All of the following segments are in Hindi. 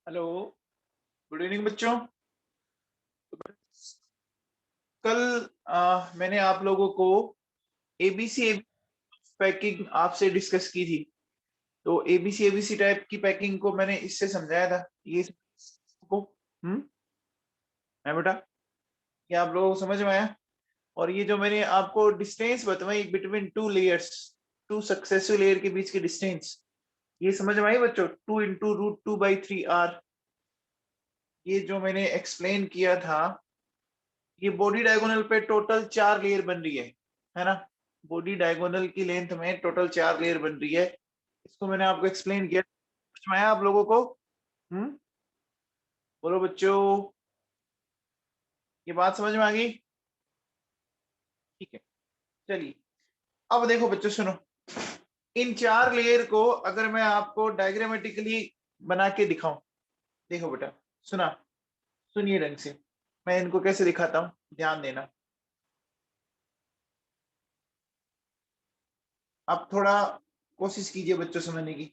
हेलो। गुड इवनिंग बच्चों। कल मैंने आप लोगों को एबीसी पैकिंग आपसे डिस्कस की थी। तो एबीसी एबीसी टाइप की पैकिंग को मैंने इससे समझाया था। ये को है बेटा, ये आप लोगों को समझ में आया? और ये जो मैंने आपको डिस्टेंस बताई between two layers, two successive layer के बीच की डिस्टेंस, ये समझ में आई बच्चों? 2 × √2/3 r, ये जो मैंने एक्सप्लेन किया था, ये बॉडी डायगोनल पे टोटल 4 लेयर बन रही है ना? बॉडी डायगोनल की लेंथ में टोटल 4 लेयर बन रही है। इसको मैंने आपको एक्सप्लेन किया, समझ में आया आप लोगों को? हम्म, बोलो बच्चों, ये बात समझ में आ गई? ठीक है, चलिए अब देखो बच्चों, सुनो। इन 4 लेयर को अगर मैं आपको डायग्रामेटिकली बना के दिखाऊं, देखो बेटा, सुना, सुनिए ढंग से, मैं इनको कैसे दिखाता हूं, ध्यान देना। अब थोड़ा कोशिश कीजिए बच्चों समझने की।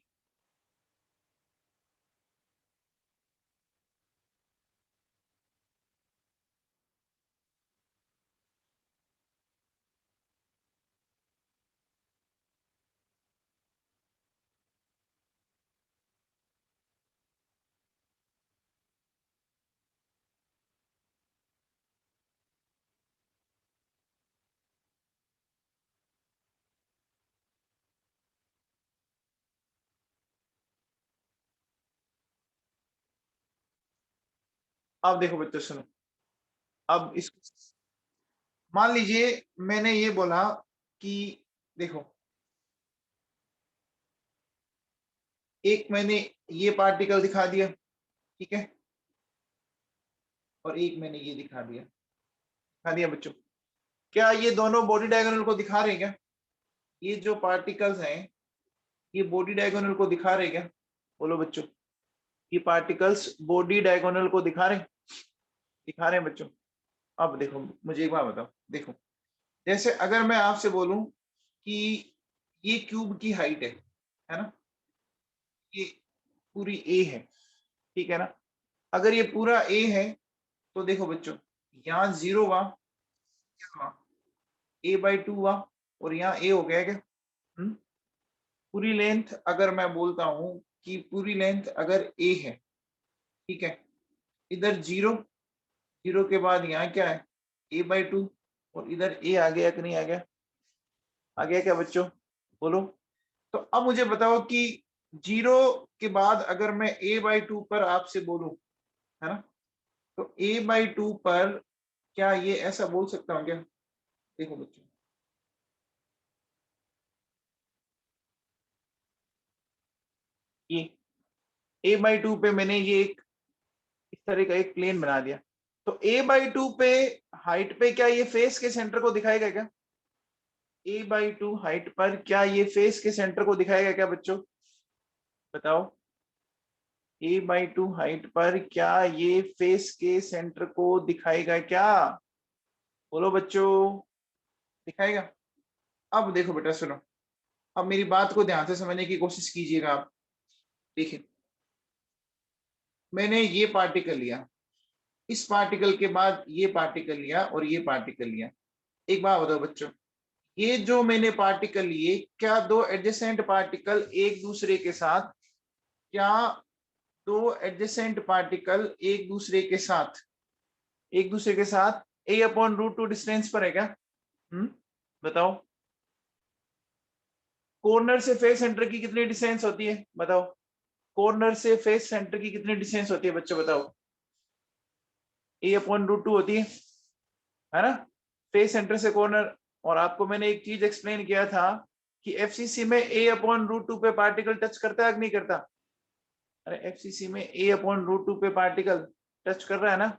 अब देखो बच्चों, सुनो। अब इसको मान लीजिए, मैंने ये बोला कि देखो, एक मैंने ये पार्टिकल दिखा दिया, ठीक है, और एक मैंने ये दिखा दिया बच्चों। क्या ये दोनों बॉडी डायगोनल को दिखा रहे हैं क्या? ये जो पार्टिकल्स हैं, ये बॉडी डायगोनल को दिखा रहे हैं क्या? बोलो बच्चों, ये पार्टिकल्स बॉडी डायगोनल को दिखा रहे हैं बच्चों। अब देखो, मुझे एक बात बताओ, देखो, जैसे अगर मैं आपसे बोलूं कि ये क्यूब की हाइट है ना, ये पूरी ए है, ठीक है ना? अगर ये पूरा ए है, तो देखो बच्चों, यहाँ 0 हुआ, a/2 हुआ, और यहाँ ए हो गया क्या? हम्म? पूरी लेंथ अगर मैं बोलता हूं कि पूरी लेंथ अगर ए है, ठीक है, इधर 0, 0 के बाद यहाँ क्या है? a/2, और इधर ए आ गया कि नहीं आ गया? आ गया क्या बच्चों? बोलो। तो अब मुझे बताओ कि 0 के बाद अगर मैं a/2 पर आपसे बोलूं, है ना, तो a/2 पर क्या ये ऐसा बोल सकता हूँ क्या? देखो बच्चों, ये a/2 पे मैंने ये एक इस तरह का एक प्लेन बना दिया, तो a/2 पे हाइट पे क्या ये फेस के सेंटर को दिखाएगा क्या? a/2 हाइट पर क्या ये फेस के सेंटर को दिखाएगा क्या बच्चों? बताओ, a/2 हाइट पर क्या ये फेस के सेंटर को दिखाएगा क्या? बोलो बच्चों, दिखाएगा? अब देखो बेटा, सुनो, अब मेरी बात को ध्यान से समझने की कोशिश कीजिएगा आप। देखिए, मैंने ये पार्टिकल लिया, इस पार्टिकल के बाद ये पार्टिकल लिया, और ये पार्टिकल लिया। एक बात बताओ बच्चों, ये जो मैंने पार्टिकल लिए, क्या दो एडजेसेंट पार्टिकल एक दूसरे के साथ, क्या दो एडजेसेंट पार्टिकल एक दूसरे के साथ a/√2 डिस्टेंस पर है क्या? बताओ, कॉर्नर से फेस सेंटर की कितनी डिस्टेंस होती है बताओ? कॉर्नर से फेस सेंटर की कितनी डिस्टेंस होती है बच्चों, बताओ? a/√2 होती है ना, फेस सेंटर से कॉर्नर। और आपको मैंने एक चीज एक्सप्लेन किया था कि एफसीसी में a/√2 पे पार्टिकल टच करता है कि नहीं करता? अरे एफसीसी में a/√2 पे पार्टिकल टच कर रहा है ना।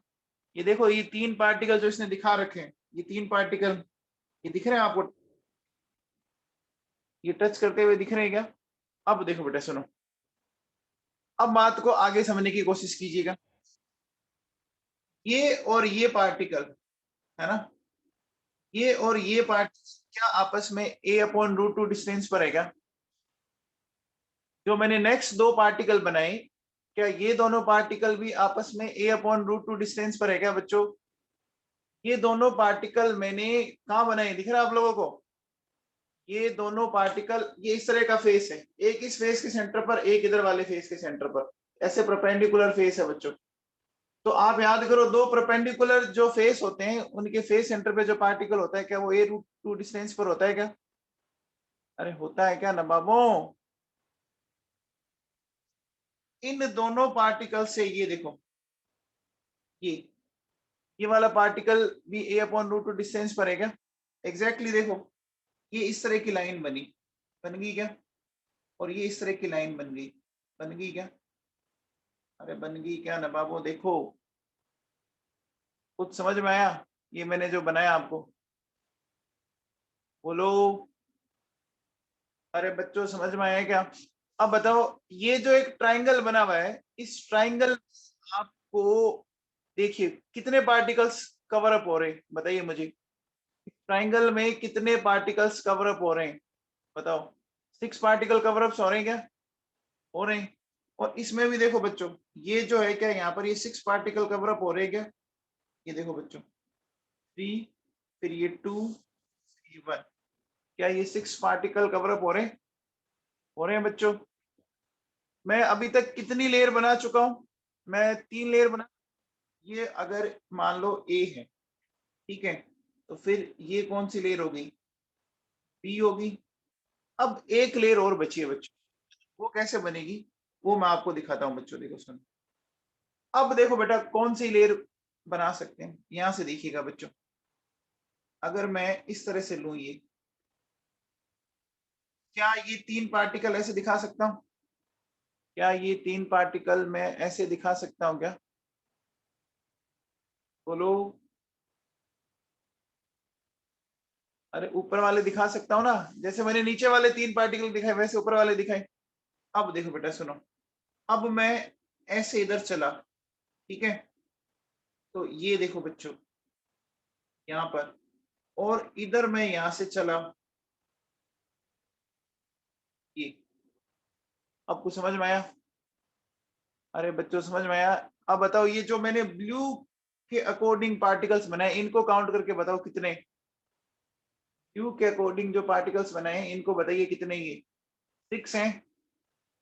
ये देखो, ये 3 पार्टिकल जो इसने दिखा रखे हैं, ये 3 पार्टिकल, ये दिख रहे हैं आपको? ये टच करते हुए दिख रहे हैं क्या? अब देखो बेटा, सुनो, अब बात को आगे समझने की कोशिश कीजिएगा। ये और ये पार्टिकल, है ना, ये और ये पार्टिकल क्या आपस में a/√2 डिस्टेंस पर है क्या? जो मैंने नेक्स्ट 2 पार्टिकल बनाए, क्या ये दोनों पार्टिकल भी आपस में a/√2 डिस्टेंस पर है क्या बच्चों? ये दोनों पार्टिकल मैंने कहाँ बनाए, दिख रहा है आप लोगों को? ये दोनों पार्टिकल, ये इस तरह का फेस है, एक इस फेस के सेंटर पर, एक इधर वाले फेस के सेंटर पर, ऐसे परपेंडिकुलर फेस है बच्चों। तो आप याद करो, दो परपेंडिकुलर जो फेस होते हैं उनके फेस सेंटर पे जो पार्टिकल होता है, क्या वो a/√2 डिस्टेंस पर होता है क्या? अरे होता है क्या नवाबों? इन दोनों पार्टिकल से ये देखो, ये ये वाला पार्टिकल भी a/√2 डिस्टेंस पर है क्या? एग्जैक्टली देखो, ये इस तरह की लाइन बनी, बन गई क्या? और ये इस तरह की लाइन बन गई, बन गई क्या? अरे बन गई क्या नवाबों? देखो, कुछ समझ में आया ये मैंने जो बनाया आपको? बोलो। अरे बच्चों समझ में आया क्या? अब बताओ, ये जो एक ट्राइंगल बना हुआ है, इस ट्राइंगल आपको देखिए कितने पार्टिकल्स कवर अप हो रहे हैं, बताइए मुझे। ट्राइंगल में कितने पार्टिकल्स कवर अप हो रहे हैं बताओ? 6 पार्टिकल कवर अप हो रहे हैं क्या? हो रहे हैं। और इसमें भी देखो बच्चों, ये जो है क्या, यहाँ पर ये 6 पार्टिकल कवर अप हो रहे हैं क्या? ये देखो बच्चों, 3, फिर ये 2, ये 1। क्या ये 6 पार्टिकल कवर अप हो रहे हैं? हो रहे हैं बच्चों। मैं अभी तक कितनी लेयर बना चुका हूं? मैं 3 लेयर बना। ये अगर मान लो ए है, ठीक है, तो फिर ये कौन सी लेयर होगी? बी होगी। अब एक लेयर और बची है बच्चों, वो कैसे बनेगी वो मैं आपको दिखाता हूँ बच्चों, देखो सुनो। अब देखो बेटा, कौन सी लेयर बना सकते हैं, यहां से देखिएगा बच्चों। अगर मैं इस तरह से लूं, ये क्या ये 3 पार्टिकल ऐसे दिखा सकता हूं? क्या ये 3 पार्टिकल मैं ऐसे दिखा सकता हूं क्या? बोलो। अरे ऊपर वाले दिखा सकता हूँ ना, जैसे मैंने नीचे वाले 3 पार्टिकल दिखाए वैसे ऊपर वाले दिखाए। अब देखो बेटा सुनो, अब मैं ऐसे इधर चला, ठीक है, तो ये देखो बच्चों यहाँ पर, और इधर मैं यहां से चला, ये। अब कुछ समझ में आया? अरे बच्चों समझ में आया? अब बताओ, ये जो मैंने ब्लू के अकॉर्डिंग पार्टिकल्स बनाए, इनको काउंट करके बताओ कितने। ब्लू के अकॉर्डिंग जो पार्टिकल्स बनाए हैं इनको बताइए कितने, ये 6 हैं।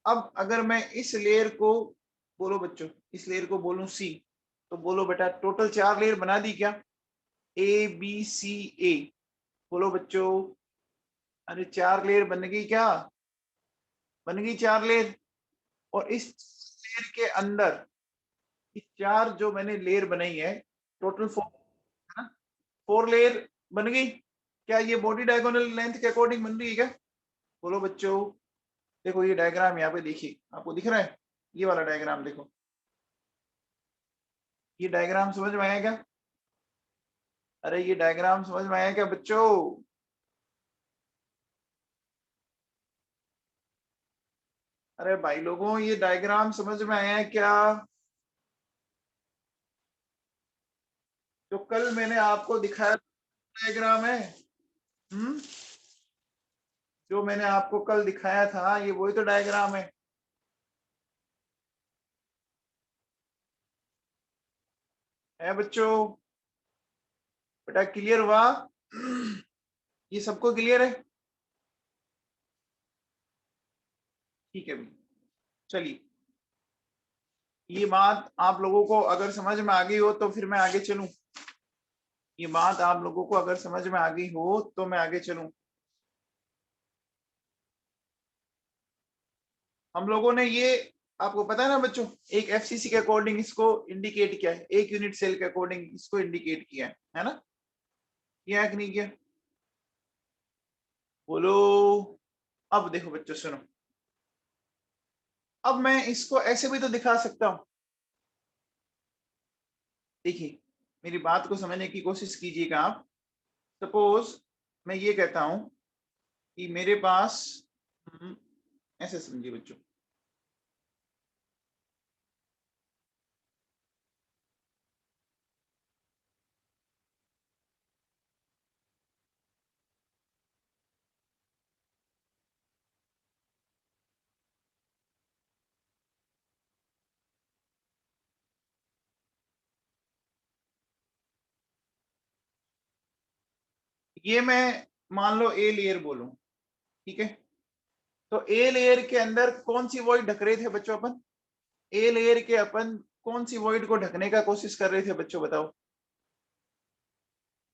अब अगर मैं इस लेयर को, बोलो बच्चों, इस लेयर को बोलूं सी, तो बोलो बेटा टोटल 4 लेयर बना दी क्या? A B C A। बोलो बच्चों। अरे 4 लेयर बन गई क्या? बन गई 4 लेयर। और इस लेयर के अंदर, इस 4 जो मैंने लेयर बनाई है, टोटल 4 है ना, 4 लेयर बन गई। क्या ये बॉडी डायगोनल लेंथ के अकॉर्डिंग बन रही है क्या? बोलो बच्चों। देखो ये डायग्राम यहाँ पे देखिए, आपको दिख रहा है? ये वाला डायग्राम देखो, ये डायग्राम समझ में आया क्या? अरे ये डायग्राम समझ में आया क्या बच्चों? अरे भाई लोगों, ये डायग्राम समझ में आया है क्या? जो कल मैंने आपको दिखाया डायग्राम है। हम्म। जो मैंने आपको कल दिखाया था, ये वही तो डायग्राम है बच्चों? बेटा क्लियर हुआ? ये सबको क्लियर है? ठीक है भाई, चलिए। ये बात आप लोगों को अगर समझ में आ गई हो तो फिर मैं आगे चलूं। ये बात आप लोगों को अगर समझ में आ गई हो तो मैं आगे चलूं। हम लोगों ने ये, आपको पता है ना बच्चों, एक एफसीसी के अकॉर्डिंग इसको इंडिकेट किया है, एक यूनिट सेल के अकॉर्डिंग इसको इंडिकेट किया है ना? किया है कि नहीं किया? बोलो। अब देखो बच्चों सुनो, अब मैं इसको ऐसे भी तो दिखा सकता हूं। देखिए, मेरी बात को समझने की कोशिश कीजिएगा आप। सपोज मैं ये कहता हूं कि मेरे पास, ऐसे समझिए बच्चों, ये मैं मान लो ए लेयर बोलूं, ठीक है। तो ए लेयर के अंदर कौन सी वॉइड ढक रहे थे बच्चों अपन? ए लेयर के अपन कौन सी वॉइड को ढकने का कोशिश कर रहे थे बच्चों, बताओ।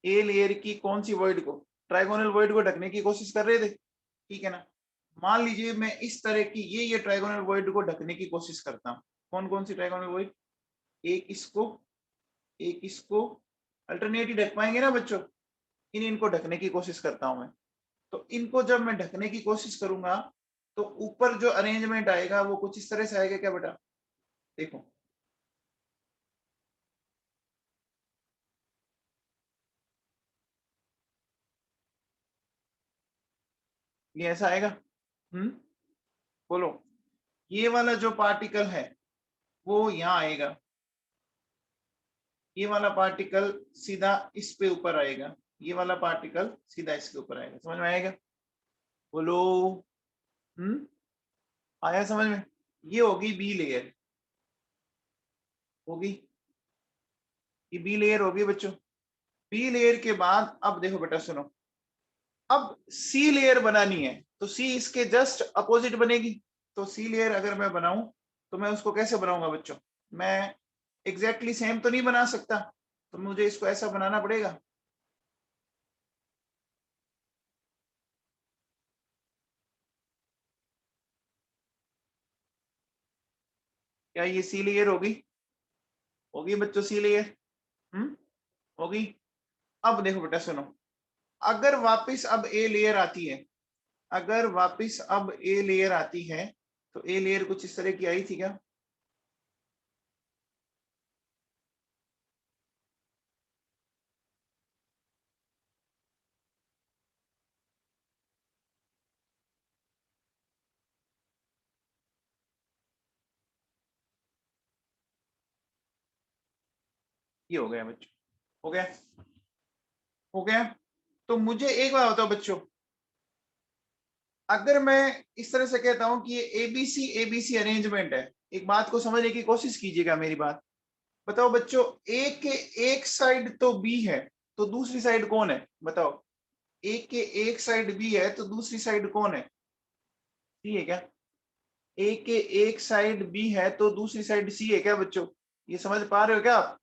ए लेयर की कौन सी वॉइड को, ट्राइगोनल वॉइड को ढकने की कोशिश कर रहे थे, ठीक है ना। मान लीजिए मैं इस तरह की ये ट्राइगोनल वॉइड को ढकने की कोशिश करता हूँ। कौन कौन सी ट्राइगोनल वॉइड? एक इसको, एक इसको, अल्टरनेट ही ढक पाएंगे ना बच्चों। इनको ढकने की कोशिश करता हूं मैं। तो इनको जब मैं ढकने की कोशिश करूंगा तो ऊपर जो अरेंजमेंट आएगा वो कुछ इस तरह से आएगा क्या बेटा? देखो, ये ऐसा आएगा। हम्म, बोलो। ये वाला जो पार्टिकल है वो यहाँ आएगा, ये वाला पार्टिकल सीधा इस पे ऊपर आएगा, ये वाला पार्टिकल सीधा इसके ऊपर आएगा। समझ में आएगा? बोलो। हम्म, आया समझ में? ये होगी बी लेयर, होगी, ये बी लेयर होगी बच्चों। बी लेयर के बाद अब देखो बेटा सुनो, अब सी लेयर बनानी है तो सी इसके जस्ट अपोजिट बनेगी। तो सी लेयर अगर मैं बनाऊं तो मैं उसको कैसे बनाऊंगा बच्चों? मैं एग्जैक्टली सेम तो नहीं बना सकता, तो मुझे इसको ऐसा बनाना पड़ेगा। क्या ये सी लेयर होगी? होगी बच्चों सी लेयर। होगी। अब देखो बेटा सुनो, अगर वापस अब ए लेयर आती है, अगर वापस अब ए लेयर आती है तो ए लेयर कुछ इस तरह की आई थी क्या? ये हो गया बच्चों, हो गया, हो गया। तो मुझे एक बात बताओ बच्चों, अगर मैं इस तरह से कहता हूं कि ये एबीसी अरेंजमेंट है, एक बात को समझने की कोशिश कीजिएगा मेरी बात। बताओ बच्चों, ए के एक साइड तो बी है, तो दूसरी साइड कौन है बताओ? ए के एक साइड बी है तो दूसरी साइड कौन है? सी है क्या? ए के एक साइड बी है तो दूसरी साइड सी है क्या बच्चों? ये समझ पा रहे हो क्या आप?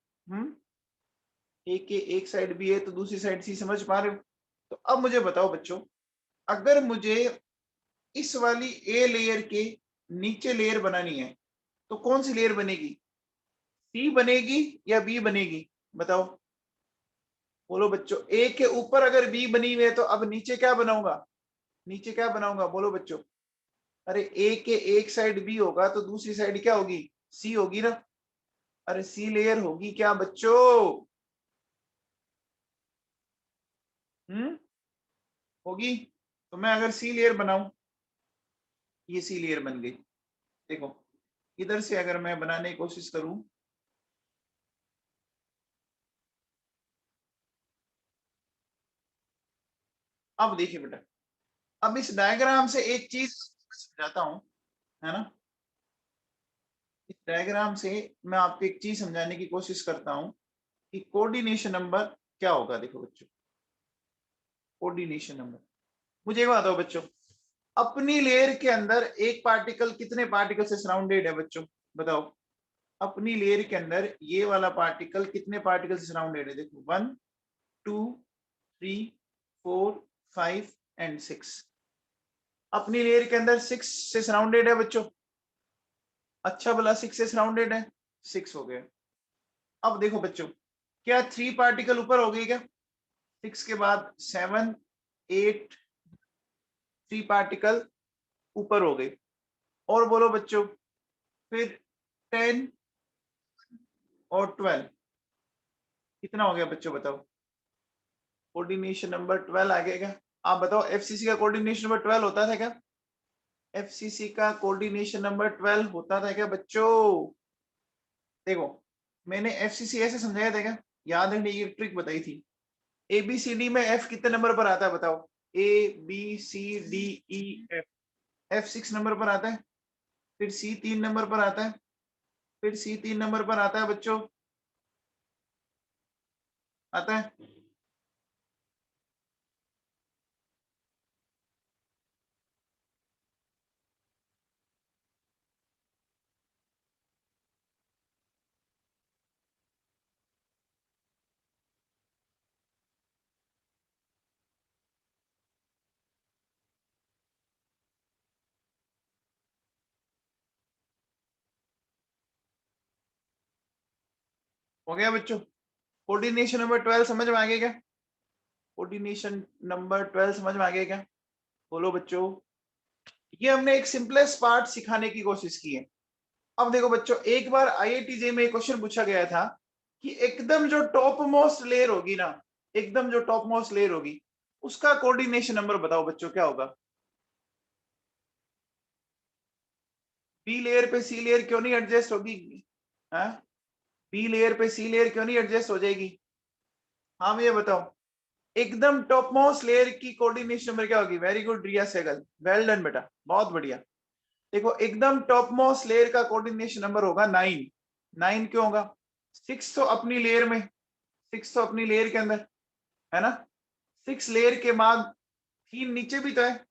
ए के एक साइड बी है तो दूसरी साइड सी, समझ पा रहे हो? तो अब मुझे बताओ बच्चों, अगर मुझे इस वाली ए लेयर के नीचे लेयर बनानी है तो कौन सी लेयर बनेगी? सी बनेगी या बी बनेगी? बताओ, बोलो बच्चों। ए के ऊपर अगर बी बनी हुई है तो अब नीचे क्या बनाऊंगा? नीचे क्या बनाऊंगा बोलो बच्चों? अरे ए के एक साइड बी होगा तो दूसरी साइड क्या होगी? सी होगी ना। अरे सी लेयर होगी क्या बच्चों? हम्म, होगी। तो मैं अगर सी लेयर बनाऊं, ये सी लेयर बन गई। देखो, इधर से अगर मैं बनाने की कोशिश करूं, अब देखिए बेटा, अब इस डायग्राम से एक चीज समझाता हूं, है ना। इस डायग्राम से मैं आपको एक चीज समझाने की कोशिश करता हूं कि कोऑर्डिनेशन नंबर क्या होगा। देखो बच्चों, कोऑर्डिनेशन नंबर, मुझे एक बात बताओ बच्चों, अपनी लेयर के अंदर एक पार्टिकल कितने पार्टिकल से सराउंडेड है बच्चों? बताओ, अपनी लेयर के अंदर ये वाला पार्टिकल कितने पार्टिकल से सराउंडेड है? देखो, 1 2 3 4 5 एंड 6। अपनी लेयर के अंदर 6 से सराउंडेड है बच्चों। अच्छा भला 6 से सराउंडेड है, 6 हो गए। अब देखो बच्चों, क्या 3 पार्टिकल ऊपर हो गई क्या? 6 के बाद 7 8, 3 पार्टिकल ऊपर हो गए। और बोलो बच्चों, फिर 10 और 12, कितना हो गया बच्चों बताओ? कोऑर्डिनेशन नंबर 12 आ गया क्या? आप बताओ, एफसीसी का कोऑर्डिनेशन नंबर 12 होता था क्या? एफसीसी का कोऑर्डिनेशन नंबर 12 होता था क्या बच्चों? देखो, मैंने एफसीसी ऐसे समझाया था क्या? याद है, ये ट्रिक बताई थी। एबीसीडी में एफ कितने नंबर पर आता है बताओ? ABCDEF, एफ 6 नंबर पर आता है। फिर सी 3 नंबर पर आता है। फिर सी 3 नंबर पर आता है बच्चों, आता है। हो गया बच्चों? कोऑर्डिनेशन नंबर 12 समझ में आ गया क्या? कोऑर्डिनेशन नंबर 12 समझ में आ गया क्या? बोलो बच्चों। ये हमने एक सिंपलेस्ट पार्ट सिखाने की कोशिश की है। अब देखो बच्चों, एक बार आईआईटी जे में क्वेश्चन पूछा गया था कि एकदम जो टॉप मोस्ट लेयर होगी ना, एकदम जो टॉप मोस्ट लेयर होगी, उसका कोऑर्डिनेशन नंबर बताओ बच्चों, क्या होगा? बी लेयर पे सी लेयर क्यों नहीं एडजस्ट होगी? हाँ, बी लेयर पे सी लेयर क्यों नहीं एडजस्ट हो जाएगी? हाँ भैया बताओ। एकदम टॉप मोस्ट लेयर की कोऑर्डिनेशन नंबर क्या होगी? वेरी गुड रिया सहगल, वेल डन बेटा, बहुत बढ़िया। देखो एकदम टॉप मोस्ट लेयर का कोऑर्डिनेशन नंबर होगा 9। 9 क्यों होगा? 6 तो अपनी लेयर में, 6 तो अपनी लेयर के अंदर है ना। 6 लेयर के बाद 3 नीचे भी तो है।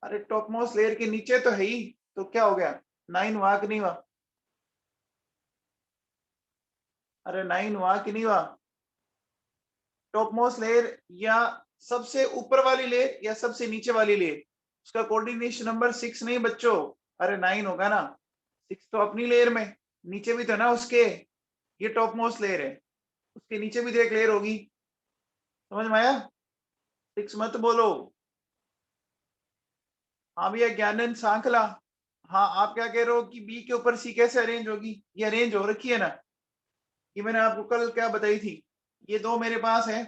अरे टॉप मोस्ट लेयर के नीचे तो है ही, तो क्या हो गया? 9 हुआ कि नहीं हुआ? अरे 9 हुआ कि नहीं हुआ? टॉप मोस्ट लेयर या सबसे ऊपर वाली लेयर या सबसे नीचे वाली लेयर, उसका कोऑर्डिनेशन नंबर 6 नहीं बच्चों, अरे 9 होगा ना। 6 तो अपनी लेयर में, नीचे भी तो है ना उसके, ये टॉप मोस्ट लेयर है, उसके नीचे भी तो एक लेयर होगी। समझ में आया? 6 मत बोलो। हाँ भैया ज्ञानंद सांखला, हाँ आप क्या कह रहे हो कि बी के ऊपर सी कैसे अरेंज होगी? ये अरेंज हो रखी है ना, ये मैंने आपको कल क्या बताई थी, ये दो मेरे पास है,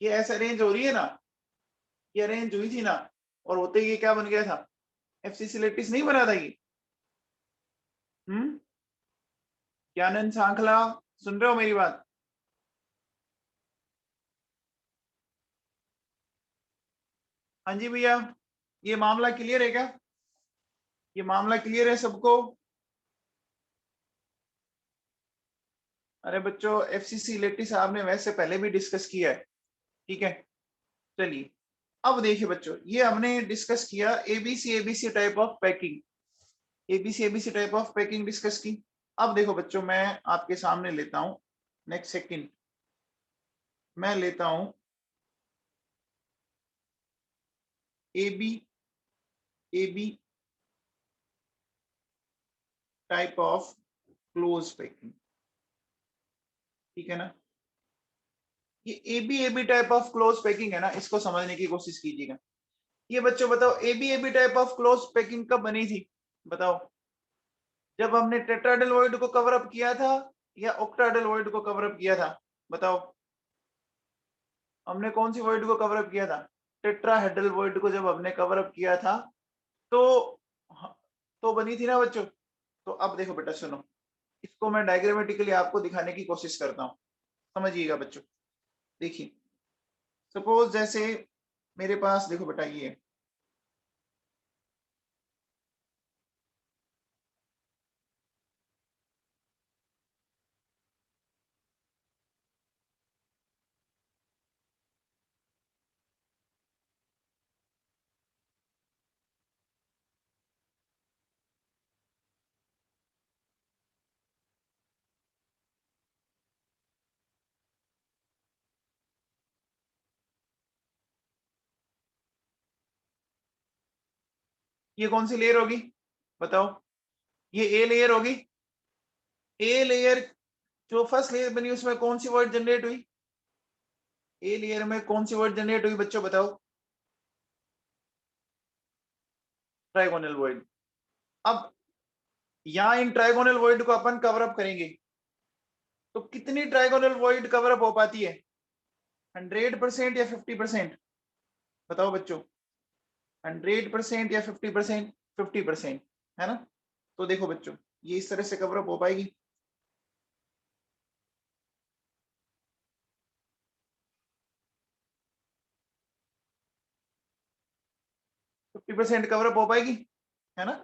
ये ऐसे अरेंज हो रही है ना, ये अरेंज हुई थी ना, और होते ही ये क्या बन गया था? एफसीसी लेटिस नहीं बना था ये। हम्म, ज्ञानंद सांखला, सुन रहे हो मेरी बात? हाँ जी भैया, ये मामला क्लियर है क्या? ये मामला क्लियर है सबको? अरे बच्चों एफसीसी लेटिस आपने वैसे पहले भी डिस्कस किया है, ठीक है। चलिए अब देखिए बच्चों, ये हमने डिस्कस किया ABC type of packing, ABC type of packing discuss की। अब देखो बच्चों, मैं आपके सामने लेता हूं, नेक्स्ट सेकंड मैं लेता हूं AB, AB type of close packing, ठीक है ना। ये AB type of close packing है ना, इसको समझने की कोशिश कीजिएगा। ये बच्चों बताओ, AB type of close packing कब बनी थी? बताओ, जब हमने टेट्राहेड्रल वॉइड को कवर अप किया था या ऑक्टाहेड्रल वॉइड को कवर अप किया था? बताओ, हमने कौन सी वॉइड को कवर अप किया था? टेट्राहेड्रल वॉइड को जब हमने कवर अप किया था तो हाँ, तो बनी थी ना बच्चों। तो अब देखो बेटा सुनो, इसको मैं डायग्रामेटिकली आपको दिखाने की कोशिश करता हूँ, समझिएगा बच्चों। देखिए सपोज जैसे मेरे पास देखो बेटा ये है, ये कौन सी लेयर होगी? बताओ, ये ए लेयर होगी। ए लेयर, जो फर्स्ट लेयर बनी उसमें कौन सी वर्ड जनरेट हुई? ए लेयर में कौन सी वर्ड जनरेट हुई बच्चों बताओ? Trigonal word. अब यहाँ इन ट्राइगोनल वर्ड को अपन कवर अप करेंगे, तो कितनी ट्राइगोनल वर्ड कवर अप हो पाती है? 100% या 50%? बताओ बच्चों, 100% या 50%? 50%, है ना। तो देखो बच्चों, ये इस तरह से कवर अप हो पाएगी। 50% कवर अप हो पाएगी, है ना।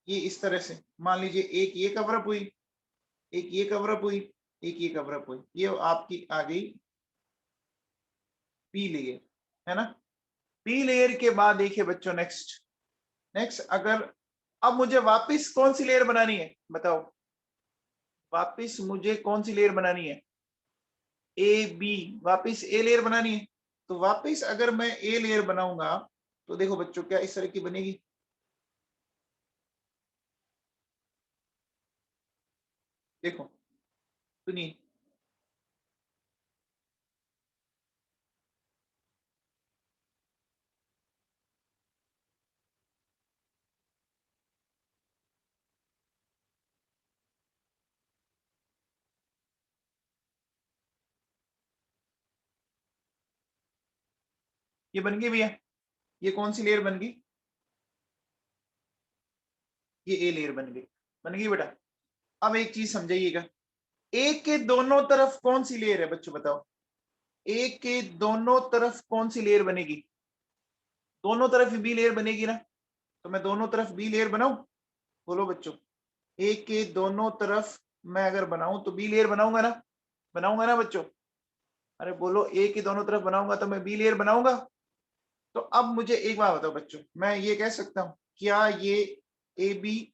ये इस तरह से मान लीजिए, एक ये कवर अप हुई, एक ये कवर अप हुई, एक ये कवर अप हुई, ये आपकी आ गई पी लेयर, है ना। पी लेयर के बाद देखिए बच्चों, नेक्स्ट, नेक्स्ट अगर अब मुझे वापस कौन सी लेयर बनानी है? बताओ, वापस मुझे कौन सी लेयर बनानी है? ए बी, वापस ए लेयर बनानी है। तो वापस अगर मैं ए लेयर बनाऊंगा तो देखो बच्चों क्या इस तरह की बनेगी। देखो सुनिए, ये बन गई भैया, ये कौन सी लेयर बन गई, ये ए लेयर बन गई बेटा। अब एक चीज समझाइएगा, ए के दोनों तरफ कौन सी लेयर है बच्चों बताओ, ए के दोनों तरफ कौन सी लेयर बनेगी, दोनों तरफ बी लेयर बनेगी ना, तो मैं दोनों तरफ बी लेयर बनाऊं, बोलो बच्चों, ए के दोनों तरफ मैं अगर बनाऊं तो बी लेयर बनाऊंगा ना बच्चों, अरे बोलो ए के दोनों तरफ बनाऊंगा तो मैं बी लेयर बनाऊंगा। तो अब मुझे एक बात बताओ बच्चों, मैं ये कह सकता हूं क्या ये A B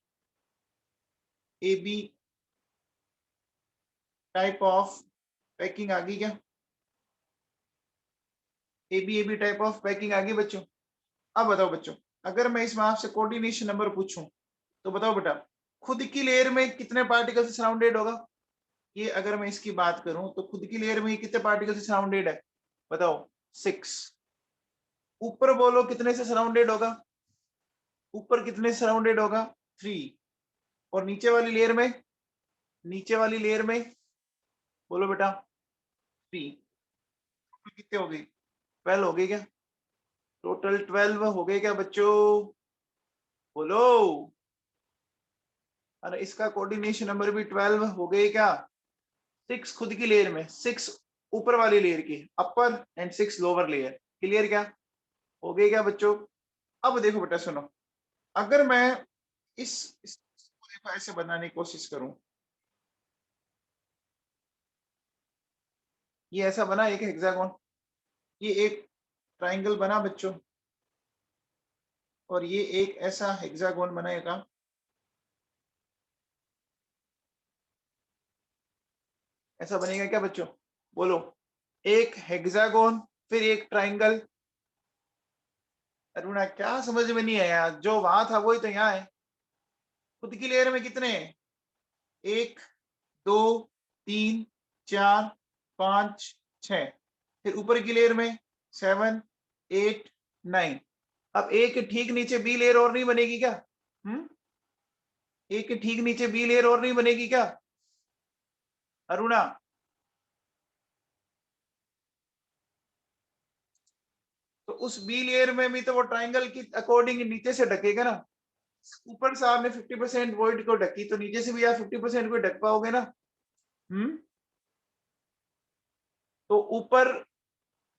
type of packing आ गई क्या, A B type of packing आ गई बच्चों। अब बताओ बच्चों, अगर मैं इसमें आपसे कोऑर्डिनेशन नंबर पूछूं तो बताओ बेटा, खुद की लेयर में कितने पार्टिकल से सराउंडेड होगा, ये अगर मैं इसकी बात करूं तो खुद की लेयर में कितने पार्टिकल से सराउंडेड है, बताओ 6। ऊपर बोलो कितने से सराउंडेड होगा, ऊपर कितने से सराउंडेड होगा 3। और नीचे वाली लेयर में बोलो बेटा 3, कितने हो गए 12 हो गए क्या, टोटल 12 हो गए क्या बच्चों, बोलो, अरे इसका कोऑर्डिनेशन नंबर भी 12 हो गए क्या, 6 खुद की लेयर में, 6 ऊपर वाली लेयर की अपर एंड 6 लोअर लेयर, क्लियर क्या हो गए क्या बच्चों। अब देखो बेटा सुनो, अगर मैं इसको देखो ऐसे बनाने की कोशिश करूं, ये ऐसा बना एक हेक्सागोन, ये एक ट्राइंगल बना बच्चों, और ये एक ऐसा हेक्सागोन बनाएगा, ऐसा बनेगा क्या बच्चों, बोलो, एक हेक्सागोन फिर एक ट्राइंगल। अरुणा क्या समझ में नहीं आया, जो वहां था वही तो यहाँ है, खुद की लेयर में कितने हैं, 1 2 3 4 5 6, फिर ऊपर की लेयर में 7 8 9। अब ए के ठीक नीचे बी लेयर और नहीं बनेगी क्या, ए के ठीक नीचे बी लेयर और नहीं बनेगी क्या अरुणा, तो उस बी लेयर में भी तो वो ट्राइंगल की अकॉर्डिंग नीचे से ढकेगा ना, ऊपर से आपने 50% वॉइड को ढकी तो नीचे से भी आप 50% को ढक पाओगे ना। तो ऊपर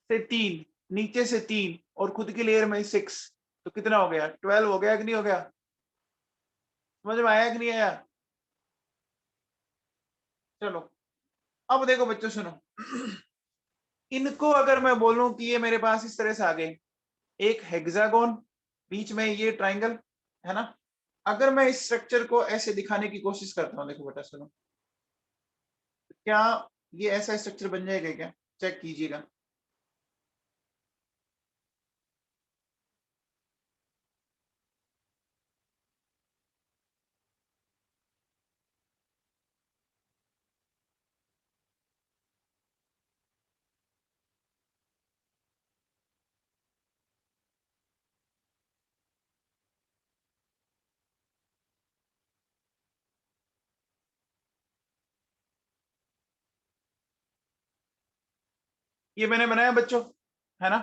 से 3, नीचे से 3 और खुद की लेयर में 6, तो कितना हो गया 12 हो गया कि नहीं हो गया, समझ में आया कि नहीं आया। चलो अब देखो बच्चों सुनो, इनको अगर मैं बोलूं कि ये मेरे पास इस तरह से आ गए, एक हेक्सागोन बीच में ये ट्राइंगल है ना, अगर मैं इस स्ट्रक्चर को ऐसे दिखाने की कोशिश करता हूँ, देखो बेटा सुनो, क्या ये ऐसा स्ट्रक्चर बन जाएगा क्या, चेक कीजिएगा। ये मैंने बनाया बच्चों, है ना।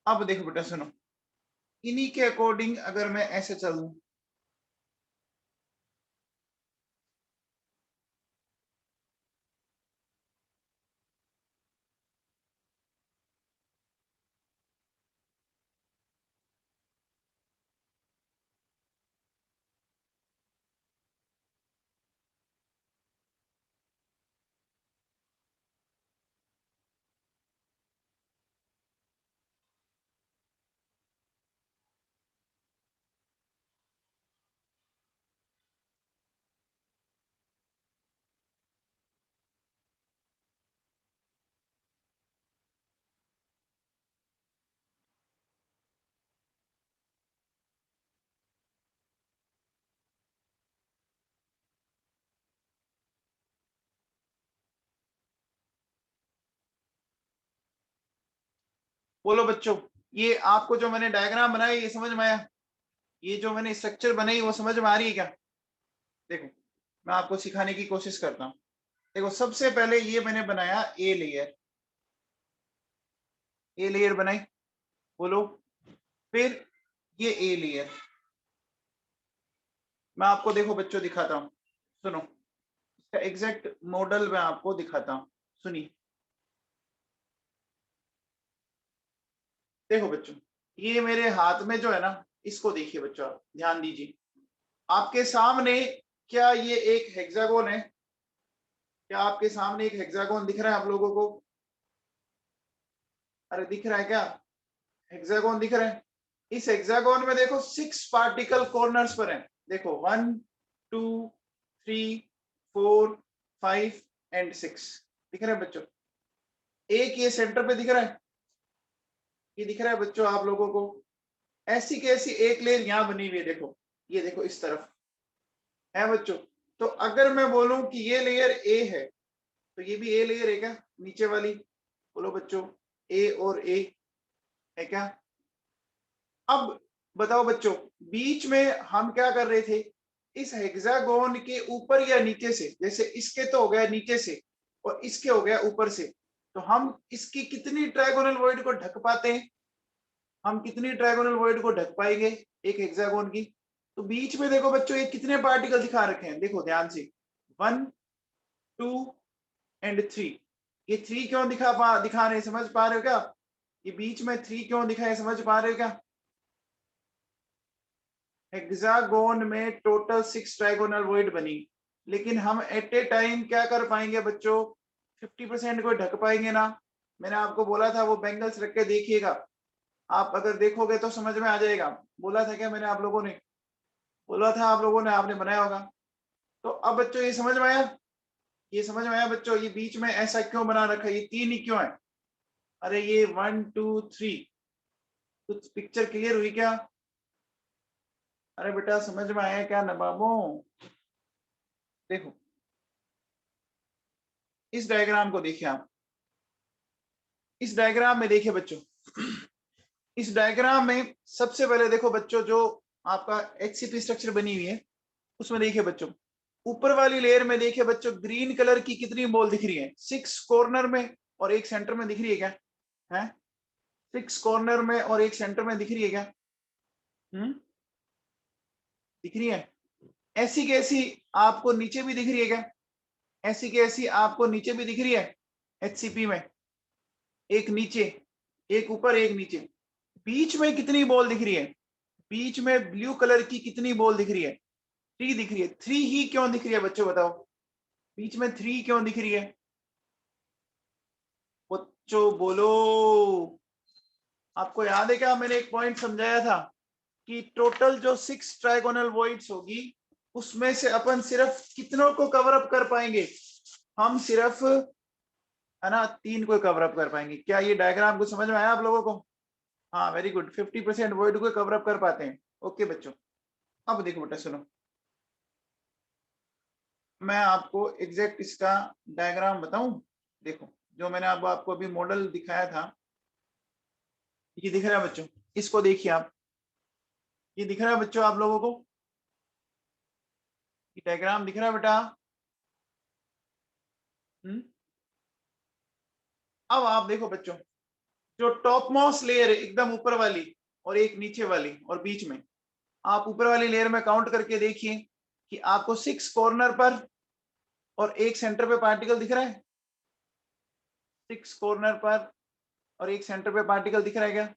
अब देखो बेटा सुनो, इन्हीं के अकॉर्डिंग अगर मैं ऐसे चलूं, बोलो बच्चों, ये आपको जो मैंने डायग्राम बनाया ये समझ में आया, ये जो मैंने स्ट्रक्चर बनाई वो समझ में आ रही है क्या। देखो मैं आपको सिखाने की कोशिश करता हूँ, देखो सबसे पहले ये मैंने बनाया ए लेयर बनाई, बोलो। फिर ये ए लेयर, मैं आपको देखो बच्चों दिखाता हूँ, सुनो इसका एग्जैक्ट मॉडल मैं आपको दिखाता हूँ, सुनिए। देखो बच्चों, ये मेरे हाथ में जो है ना, इसको देखिए बच्चों, आप ध्यान दीजिए। आपके सामने क्या ये एक हेक्सागोन है? क्या आपके सामने एक हेक्सागोन दिख रहा है आप लोगों को? अरे दिख रहा है क्या? हेक्सागोन दिख रहा है। इस हेक्सागोन में देखो 6 पार्टिकल कॉर्नर्स पर हैं। देखो 1 2 3 4 5 एंड 6 दिख रहे हैं बच्चों। एक ये सेंटर पे दिख रहा है, ये दिख रहा है बच्चों आप लोगों को। ऐसी की ऐसी एक लेयर यहाँ बनी हुई है, देखो ये देखो इस तरफ है बच्चों। तो अगर मैं बोलूं कि ये लेयर ए है, तो ये भी ए लेयर है क्या नीचे वाली? बोलो बच्चों, ए और ए है क्या? अब बताओ बच्चों, बीच में हम क्या कर रहे थे? इस हेक्सागोन के ऊपर या नीचे से, जैसे इसके तो हो गया नीचे से और इसके हो गया ऊपर से, तो हम इसकी कितनी ट्रायगोनल वॉइड को ढक पाते हैं? हम कितनी ट्रायगोनल वॉइड को ढक पाएंगे एक हेक्सागोन की? तो बीच में देखो बच्चों, ये कितने पार्टिकल दिखा रखे हैं, देखो ध्यान से, 1 2 एंड 3। ये 3 क्यों दिखा रहे, समझ पा रहे हो क्या? ये बीच में 3 क्यों दिखाए, समझ पा रहे हो क्या? हेक्सागोन में टोटल 6 ट्रायगोनल वॉइड बनी, लेकिन हम एट ए टाइम क्या कर पाएंगे बच्चों? 50% को ढक पाएंगे ना। मैंने आपको बोला था वो बैंगल्स रख के देखिएगा, आप अगर देखोगे तो समझ में आ जाएगा। बोला था क्या मैंने आप लोगों ने? बोला था आप लोगों ने, आपने बनाया होगा। तो अब बच्चों ये समझ में आया? ये समझ में आया बच्चों, ये बीच में ऐसा क्यों बना रखा है, ये 3 ही क्यों है? अरे ये 1 2 3, कुछ पिक्चर क्लियर हुई क्या? अरे बेटा समझ में आया क्या नवाबों? देखो इस डायग्राम को देखिए आप, इस डायग्राम में देखिए बच्चों, इस डायग्राम में सबसे पहले देखो बच्चों, जो आपका एचसीपी स्ट्रक्चर बनी हुई है उसमें देखिए बच्चों, ऊपर वाली लेयर में देखिए बच्चों, ग्रीन कलर की कितनी बॉल दिख रही है? 6 कॉर्नर में और एक सेंटर में दिख रही है क्या? है 6 कॉर्नर में और एक सेंटर में दिख रही है क्या? दिख रही है। ऐसी कैसी आपको नीचे भी दिख रही है क्या? ऐसी कैसी आपको नीचे भी दिख रही है एचसीपी में? एक नीचे, एक ऊपर, एक नीचे। बीच में कितनी बॉल दिख रही है? बीच में ब्लू कलर की कितनी बॉल दिख रही है? 3 दिख रही है। 3 ही क्यों दिख रही है बच्चों, बताओ? बीच में 3 क्यों दिख रही है बच्चों, बोलो। आपको याद है क्या, मैंने एक पॉइंट समझाया था कि टोटल जो 6 ट्रायगोनल वॉइड्स होगी, उसमें से अपन सिर्फ कितनों को कवर अप कर पाएंगे? हम सिर्फ, है ना, 3 को कवर अप कर पाएंगे। क्या ये डायग्राम को समझ में आया आप लोगों को? हाँ वेरी गुड, 50% वर्ड को कवर अप कर पाते हैं। ओके बच्चों, अब देखो बेटा सुनो, मैं आपको एग्जैक्ट इसका डायग्राम बताऊं। देखो जो मैंने आपको अभी मॉडल दिखाया था, ये दिख रहा है बच्चों, इसको देखिए आप, ये दिख रहा है बच्चों आप लोगों को? ये डायग्राम दिख रहा है बेटा? अब आप देखो बच्चों, जो टॉप मोस्ट लेयर है एकदम ऊपर वाली, और एक नीचे वाली, और बीच में, आप ऊपर वाली लेयर में काउंट करके देखिए कि आपको 6 कॉर्नर पर और एक सेंटर पे पार्टिकल दिख रहा है? 6 कॉर्नर पर और एक सेंटर पे पार्टिकल दिख रहा है क्या?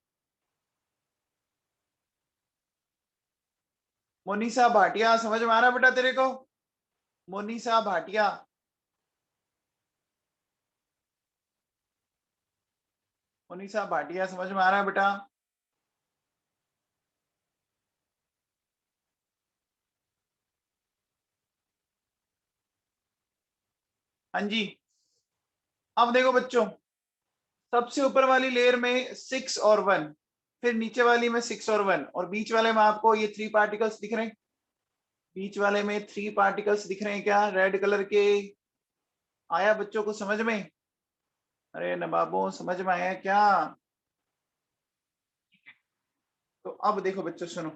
मोनिसा भाटिया, समझ में आ रहा है बेटा तेरे को? मोनिसा भाटिया, मोनिसा भाटिया, समझ में आ रहा है बेटा? हाँ जी। अब देखो बच्चों, सबसे ऊपर वाली लेयर में 6 और 1, फिर नीचे वाली में 6 और 1, और बीच वाले में आपको ये 3 पार्टिकल्स दिख रहे हैं। बीच वाले में 3 पार्टिकल्स दिख रहे हैं क्या, रेड कलर के? आया बच्चों को समझ में? अरे नवाबों समझ में आया क्या? तो अब देखो बच्चों सुनो,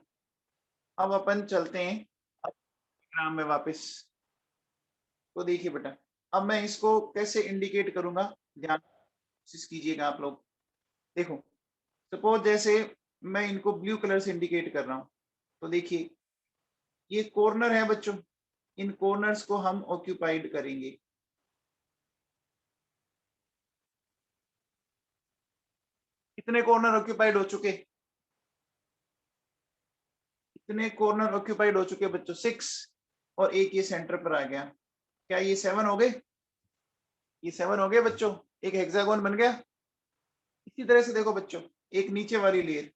अब अपन चलते हैं प्रोग्राम में वापस। तो देखिए बेटा, अब मैं इसको कैसे इंडिकेट करूंगा, ध्यान कोशिश कीजिएगा आप लोग। देखो सपोज जैसे मैं इनको ब्लू कलर से इंडिकेट कर रहा हूं, तो देखिए ये कॉर्नर है बच्चों, इन कॉर्नर्स को हम ऑक्यूपाइड करेंगे। कितने कॉर्नर ऑक्यूपाइड हो चुके? कितने कॉर्नर ऑक्यूपाइड हो चुके बच्चों? 6, और एक ये सेंटर पर आ गया। क्या ये 7 हो गए? ये 7 हो गए बच्चों, एक हेक्सागोन बन गया। इसी तरह से देखो बच्चों, एक नीचे वाली लेयर,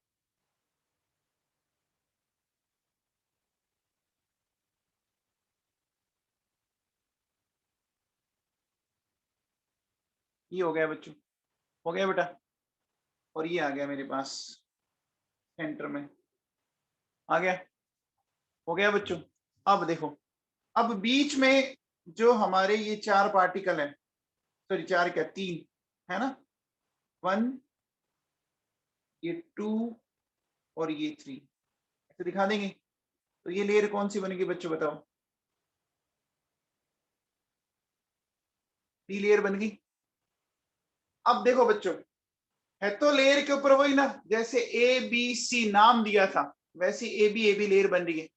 ये हो गया बच्चों, हो गया बेटा, और ये आ गया मेरे पास सेंटर में, आ गया, हो गया बच्चों। अब देखो, अब बीच में जो हमारे ये 4 पार्टिकल है, सॉरी 4 क्या 3 है ना, 1, ये 2 और ये 3, ऐसे दिखा देंगे। तो ये लेयर कौन सी बनेगी बच्चों बताओ? डी लेयर बन गई। अब देखो बच्चों, है तो लेयर के ऊपर वही ना, जैसे ए बी सी नाम दिया था, वैसे ए बी लेयर बन रही है।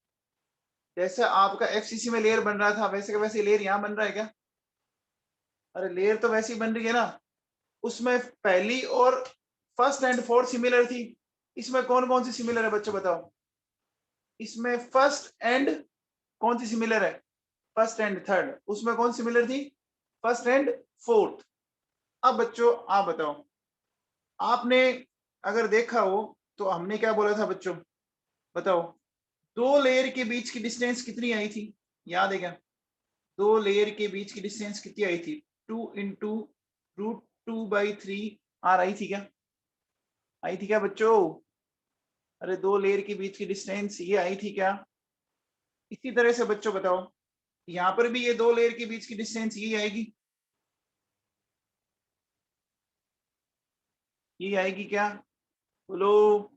जैसे आपका एफसीसी में लेयर बन रहा था, वैसे का वैसे लेयर यहाँ बन रहा है क्या? अरे लेयर तो वैसी बन रही है ना। उसमें पहली और फर्स्ट एंड फोर्थ सिमिलर थी, इसमें कौन कौन सी सिमिलर है बच्चों बताओ? इसमें फर्स्ट एंड कौन सी सिमिलर है? First and third. उसमें कौन सिमिलर थी? First and fourth. अब बच्चों आप बताओ, आपने अगर देखा हो तो हमने क्या बोला था बच्चों, बताओ? दो लेयर के बीच की डिस्टेंस कितनी आई थी? याद है क्या? दो लेयर के बीच की डिस्टेंस कितनी आई थी? 2 × √2/3 आर आई थी क्या? आई थी क्या बच्चों? अरे दो लेयर के बीच की डिस्टेंस ये आई थी क्या? इसी तरह से बच्चों बताओ, यहाँ पर भी ये दो लेयर के बीच की डिस्टेंस ये आएगी, ये आएगी क्या? बोलो।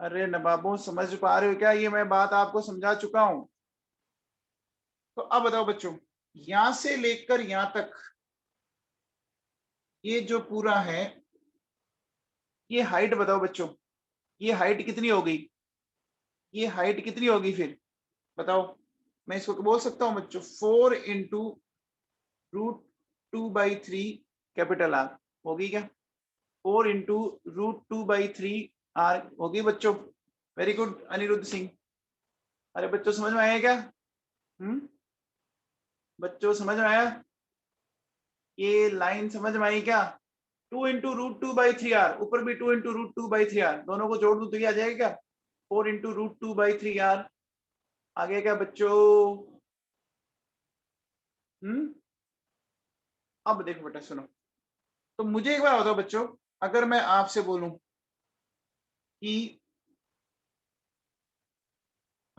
अरे नवाबों समझ पा रहे हो क्या? ये मैं बात आपको समझा चुका हूं। तो अब बताओ बच्चों, यहां से लेकर यहां तक ये जो पूरा है, ये हाइट बताओ बच्चों, ये हाइट कितनी हो गई? ये हाइट कितनी होगी फिर बताओ? मैं इसको बोल सकता हूं बच्चों, 4 × √2/3 कैपिटल आर होगी क्या? 4 × √2/3 आर होगी बच्चों। Very good Anirudh Singh. अरे बच्चों समझ में आया क्या? बच्चों समझ में आया? ये लाइन समझ में आई क्या? 2 × √2/3 आर, ऊपर भी 2 × √2/3 आर, दोनों को जोड़ दूं तो ये आ जाएगा क्या? 4 × √2/3 आर। आ गया क्या बच्चों? हम्म। अब देखो बेटा सुनो, तो मुझे एक बार बताओ बच्चों, अगर मैं आपसे बोलूं कि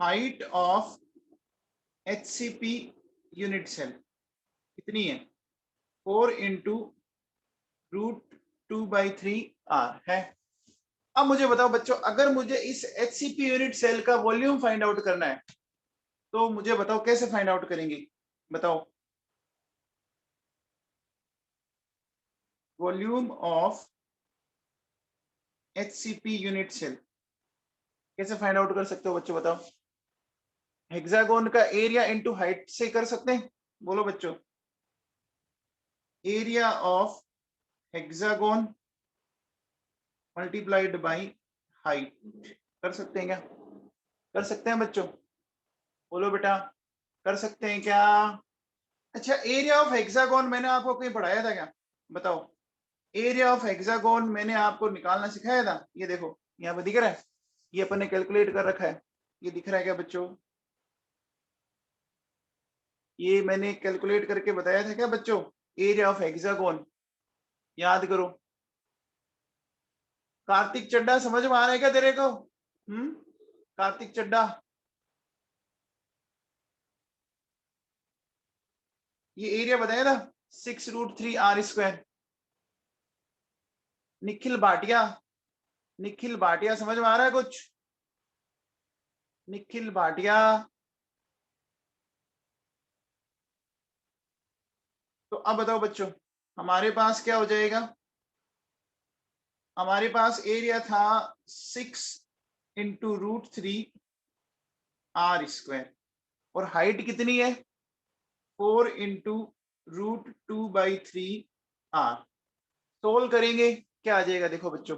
height of HCP unit cell कितनी है? 4 × √2/3 आर है। अब मुझे बताओ बच्चों, अगर मुझे इस HCP यूनिट सेल का वॉल्यूम फाइंड आउट करना है, तो मुझे बताओ कैसे फाइंड आउट करेंगे? बताओ। Volume of HCP unit cell कैसे फाइंड आउट कर सकते हो बच्चों बताओ? हेक्सागोन का एरिया इनटू हाइट से कर सकते हैं। बोलो बच्चों, area of hexagon multiplied by height कर सकते हैं क्या? कर सकते हैं बच्चों? बोलो बेटा, कर सकते हैं क्या? अच्छा, एरिया ऑफ हेक्सागोन मैंने आपको कहीं पढ़ाया था क्या? बताओ। एरिया ऑफ हेक्सागोन मैंने आपको निकालना सिखाया था। ये देखो यहाँ पे दिख रहा है, ये अपन ने कैलकुलेट कर रखा है, ये दिख रहा है क्या बच्चों? ये मैंने कैलकुलेट करके बताया था क्या बच्चों? एरिया ऑफ हेक्सागोन, याद करो। कार्तिक चड्डा समझ में आ रहा है क्या तेरे को? कार्तिक चड्डा, ये एरिया बताया था 6 √3 r²। निखिल भाटिया, निखिल भाटिया समझ में आ रहा है कुछ? निखिल भाटिया। तो अब बताओ बच्चों, हमारे पास क्या हो जाएगा? हमारे पास एरिया था 6 इंटू √3 r² और हाइट कितनी है 4 इंटू √2/3 r। सोल्व करेंगे क्या आ जाएगा, देखो बच्चों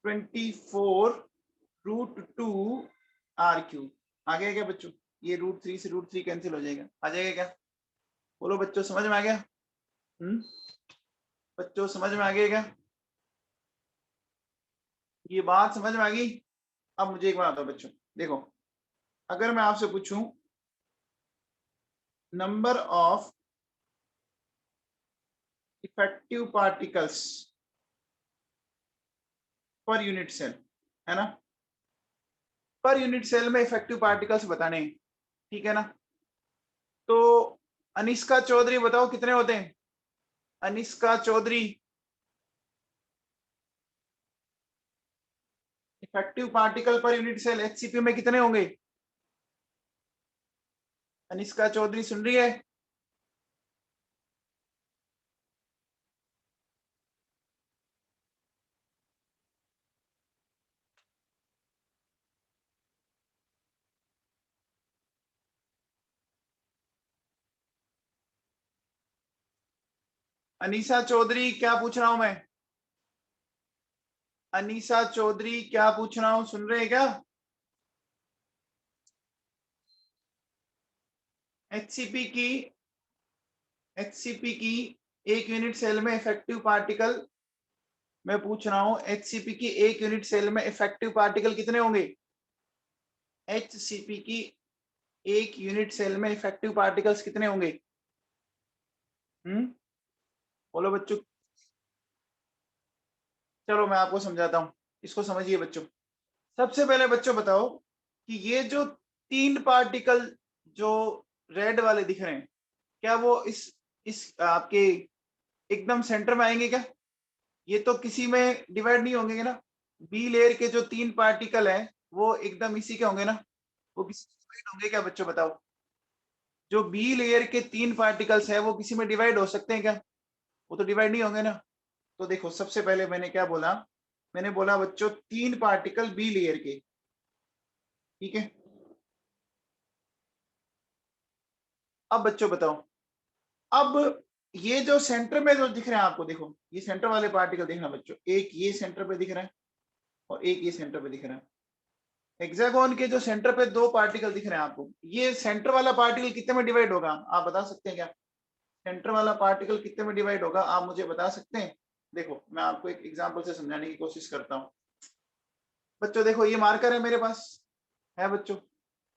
24√2 r³ आ गया क्या बच्चों? ये √3 से √3 कैंसिल हो जाएगा, आ जाएगा क्या? बोलो बच्चों, समझ में आ गया? बच्चों समझ में आ गया क्या? ये बात समझ में आ गई? अब मुझे एक बात बताओ बच्चों, देखो अगर मैं आपसे पूछूं number of effective particles per unit cell, है ना, पर यूनिट सेल में इफेक्टिव पार्टिकल्स बताने हैं, ठीक है ना? तो अनिष्का चौधरी बताओ कितने होते हैं? Anishka Chaudhary, effective particle per unit cell HCP में कितने होंगे? अनिष्का चौधरी सुन रही है? अनीसा चौधरी क्या पूछ रहा हूं मैं? अनीसा चौधरी क्या पूछ रहा हूं, सुन रहे हैं क्या? एचसीपी की एक यूनिट सेल में इफेक्टिव पार्टिकल, मैं पूछ रहा हूं एचसीपी की एक यूनिट सेल में इफेक्टिव पार्टिकल कितने होंगे? एचसीपी की एक यूनिट सेल में इफेक्टिव पार्टिकल्स कितने होंगे? बोलो बच्चों। चलो मैं आपको समझाता हूं, इसको समझिए बच्चों। सबसे पहले बच्चों बताओ कि ये जो 3 पार्टिकल जो रेड वाले दिख रहे हैं, क्या वो इस आपके एकदम सेंटर में आएंगे क्या? ये तो किसी में डिवाइड नहीं होंगे ना। बी लेयर के जो 3 पार्टिकल हैं वो एकदम इसी के होंगे ना, वो किसी में डिवाइड होंगे क्या बच्चों बताओ? जो बी लेयर के 3 पार्टिकल्स है वो किसी में डिवाइड हो सकते हैं क्या? वो तो डिवाइड नहीं होंगे ना। तो देखो सबसे पहले मैंने क्या बोला, मैंने बोला बच्चों 3 पार्टिकल बी लेयर के, ठीक है। अब बच्चों बताओ, अब ये जो सेंटर में जो दिख रहे हैं आपको, देखो ये सेंटर वाले पार्टिकल देखना बच्चों, एक ये सेंटर पे दिख रहा है और एक ये सेंटर पे दिख रहा है। हेक्सागोन के जो सेंटर पे 2 पार्टिकल दिख रहे हैं आपको, ये सेंटर वाला पार्टिकल कितने में डिवाइड होगा आप बता सकते हैं क्या? सेंटर वाला पार्टिकल कितने में डिवाइड होगा आप मुझे बता सकते हैं? देखो मैं आपको एक एग्जांपल से समझाने की कोशिश करता हूँ। बच्चों देखो ये मार्कर है मेरे पास, है बच्चों।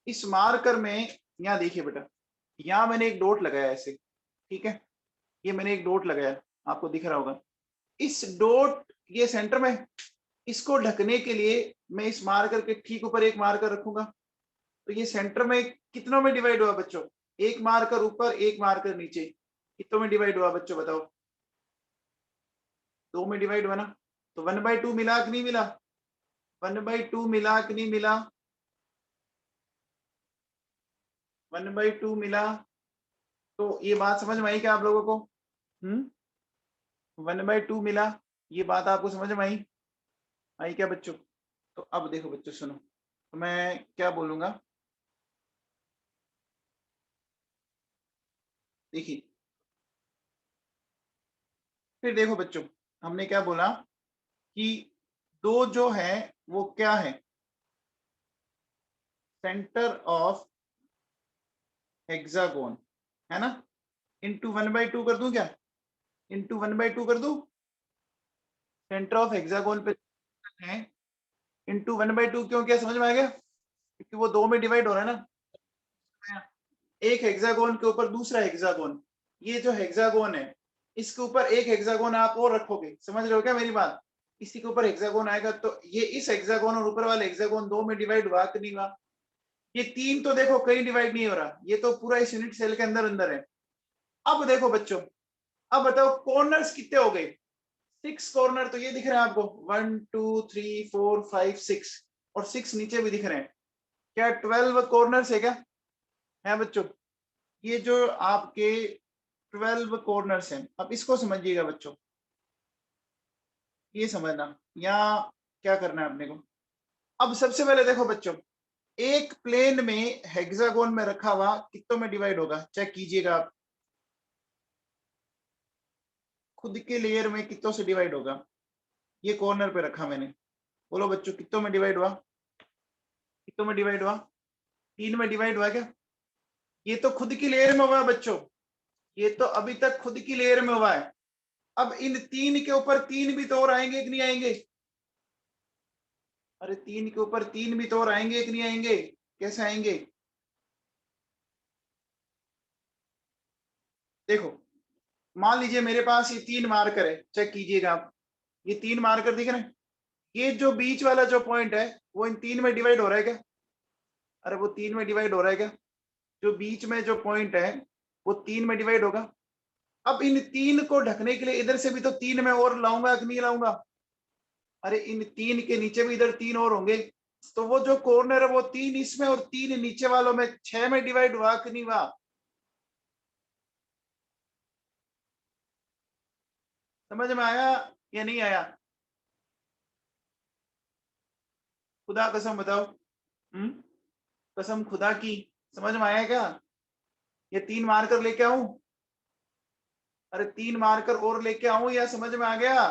इस मार्कर में यहाँ देखिए बेटा, यहाँ मैंने एक डॉट लगाया ऐसे, ठीक है। ये मैंने एक डॉट लगाया, आपको दिख रहा होगा। इस डॉट, ये सेंटर में, इसको ढकने के लिए मैं इस मार्कर के ठीक ऊपर एक मार्कर रखूंगा। तो ये सेंटर में कितनों में डिवाइड हुआ बच्चों? एक मार्कर ऊपर एक मार्कर नीचे, कितनों में डिवाइड हुआ बच्चों बताओ? 2 में डिवाइड हुआ ना। तो 1/2 मिला कि नहीं मिला? 1/2 मिला कि नहीं मिला? 1/2 मिला। तो ये बात समझ में आई क्या आप लोगों को? 1/2 मिला, ये बात आपको समझ में आई? आई क्या बच्चों? तो अब देखो बच्चों सुनो, तो मैं क्या बोलूंगा, देखिए फिर देखो बच्चों, हमने क्या बोला कि दो जो है वो क्या है, सेंटर ऑफ हेक्सागोन, है ना, इंटू 1/2 कर दूं क्या? इंटू 1/2 कर दूं, सेंटर ऑफ हेक्सागोन पे है, इंटू 1/2 क्यों, क्या समझ में आ गया? क्योंकि वो 2 में डिवाइड हो रहा है ना। एक हेक्सागोन के ऊपर दूसरा हेक्सागोन, ये जो हेक्सागोन है इसके ऊपर एक हेक्सागोन आप और रखोगे, समझ रहे हो क्या मेरी बात? इसी के ऊपर हेक्सागोन आएगा तो ये इस हेक्सागोन और ऊपर वाले हेक्सागोन 2 में डिवाइड हुआ कि नहीं हुआ? ये 3 तो देखो कहीं डिवाइड नहीं हो रहा, ये तो पूरा इस यूनिट सेल के अंदर अंदर है। अब देखो बच्चों, अब बताओ कॉर्नर्स कितने हो गए? 6 कॉर्नर तो ये दिख रहे हैं आपको, 1 2 3 4 5 6, और 6 नीचे भी दिख रहे हैं। क्या 12 कॉर्नर्स है क्या? है बच्चों, ये जो आपके 12 कॉर्नर्स हैं, अब इसको समझिएगा बच्चों। ये समझना या क्या करना है अपने को। अब सबसे पहले देखो बच्चों, एक प्लेन में हेक्सागोन में रखा हुआ कितनों में डिवाइड होगा, चेक कीजिएगा आप। खुद के लेयर में कितनों से डिवाइड होगा, ये कॉर्नर पे रखा मैंने, बोलो बच्चों कितनों में डिवाइड हुआ, कितनों में डिवाइड हुआ, 3 में डिवाइड हुआ क्या? ये तो खुद की लेयर में हुआ है बच्चों, ये तो अभी तक खुद की लेयर में हुआ है। अब इन 3 के ऊपर 3 भी तो और आएंगे कि नहीं आएंगे? अरे 3 के ऊपर 3 भी तो और आएंगे कि नहीं आएंगे? कैसे आएंगे? देखो, मान लीजिए मेरे पास ये 3 मार्कर है, चेक कीजिएगा आप, ये 3 मार्कर दिख रहे हैं, ये जो बीच वाला जो पॉइंट है वो इन 3 में डिवाइड हो रहा है क्या? अरे वो 3 में डिवाइड हो रहा है क्या? जो बीच में जो पॉइंट है वो 3 में डिवाइड होगा। अब इन 3 को ढकने के लिए इधर से भी तो 3 में और लाऊंगा कि नहीं लाऊंगा? अरे इन 3 के नीचे भी इधर 3 और होंगे, तो वो जो कॉर्नर है वो 3 इसमें और 3 नीचे वालों में 6 में डिवाइड हुआ कि नहीं हुआ? समझ में आया या नहीं आया? खुदा कसम बताओ, कसम खुदा की, समझ में आया क्या? ये 3 मार्कर लेके आऊं? अरे 3 मार्कर और लेके आऊं या समझ में आ गया?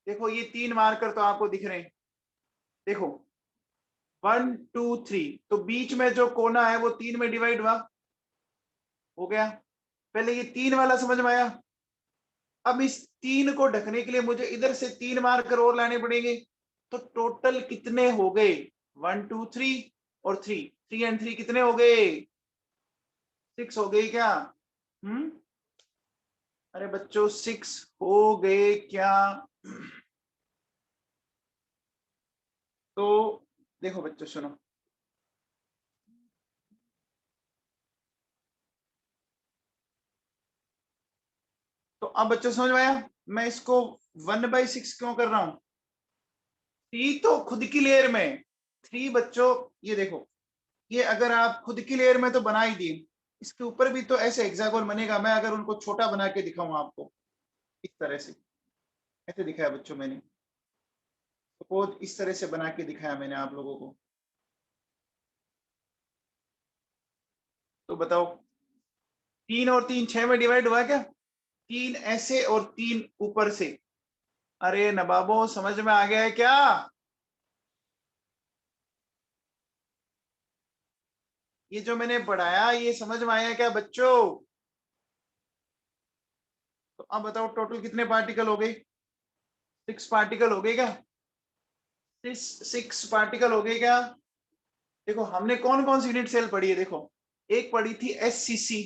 देखो ये 3 मार्कर तो आपको दिख रहे हैं, देखो 1 2 3, तो बीच में जो कोना है वो 3 में डिवाइड हुआ, हो गया। पहले ये 3 वाला समझ में आया। अब इस 3 को ढकने के लिए मुझे इधर से 3 मार्कर और लाने पड़ेंगे, तो टोटल कितने हो गए? 1 2 3 और 3, 3 एंड 3 कितने हो गए? 6 हो गए क्या? हम्म, अरे बच्चों 6 हो गए क्या? तो देखो बच्चों सुनो, तो अब बच्चों समझ में आया मैं इसको 1/6 क्यों कर रहा हूं? 3 तो खुद की लेयर में, 3 बच्चों, ये देखो, ये अगर आप खुद की लेयर में तो बना ही दिए, इसके ऊपर भी तो ऐसे हेक्सागोन बनेगा। मैं अगर उनको छोटा बना के दिखाऊं आपको, इस तरह से, ऐसे दिखाया बच्चों मैंने, सपोज इस तरह से बना के दिखाया मैंने आप लोगों को, तो बताओ 3 और 3 6 में डिवाइड हुआ क्या? 3 ऐसे और 3 ऊपर से। अरे नवाबों समझ में आ गया है क्या? ये जो मैंने पढ़ाया ये समझ में आया क्या बच्चों? तो अब बताओ टोटल कितने पार्टिकल हो गए? 6 पार्टिकल हो गए क्या? 6 पार्टिकल हो गए क्या? देखो हमने कौन कौन सी यूनिट सेल पढ़ी है, देखो एक पढ़ी थी एससीसी,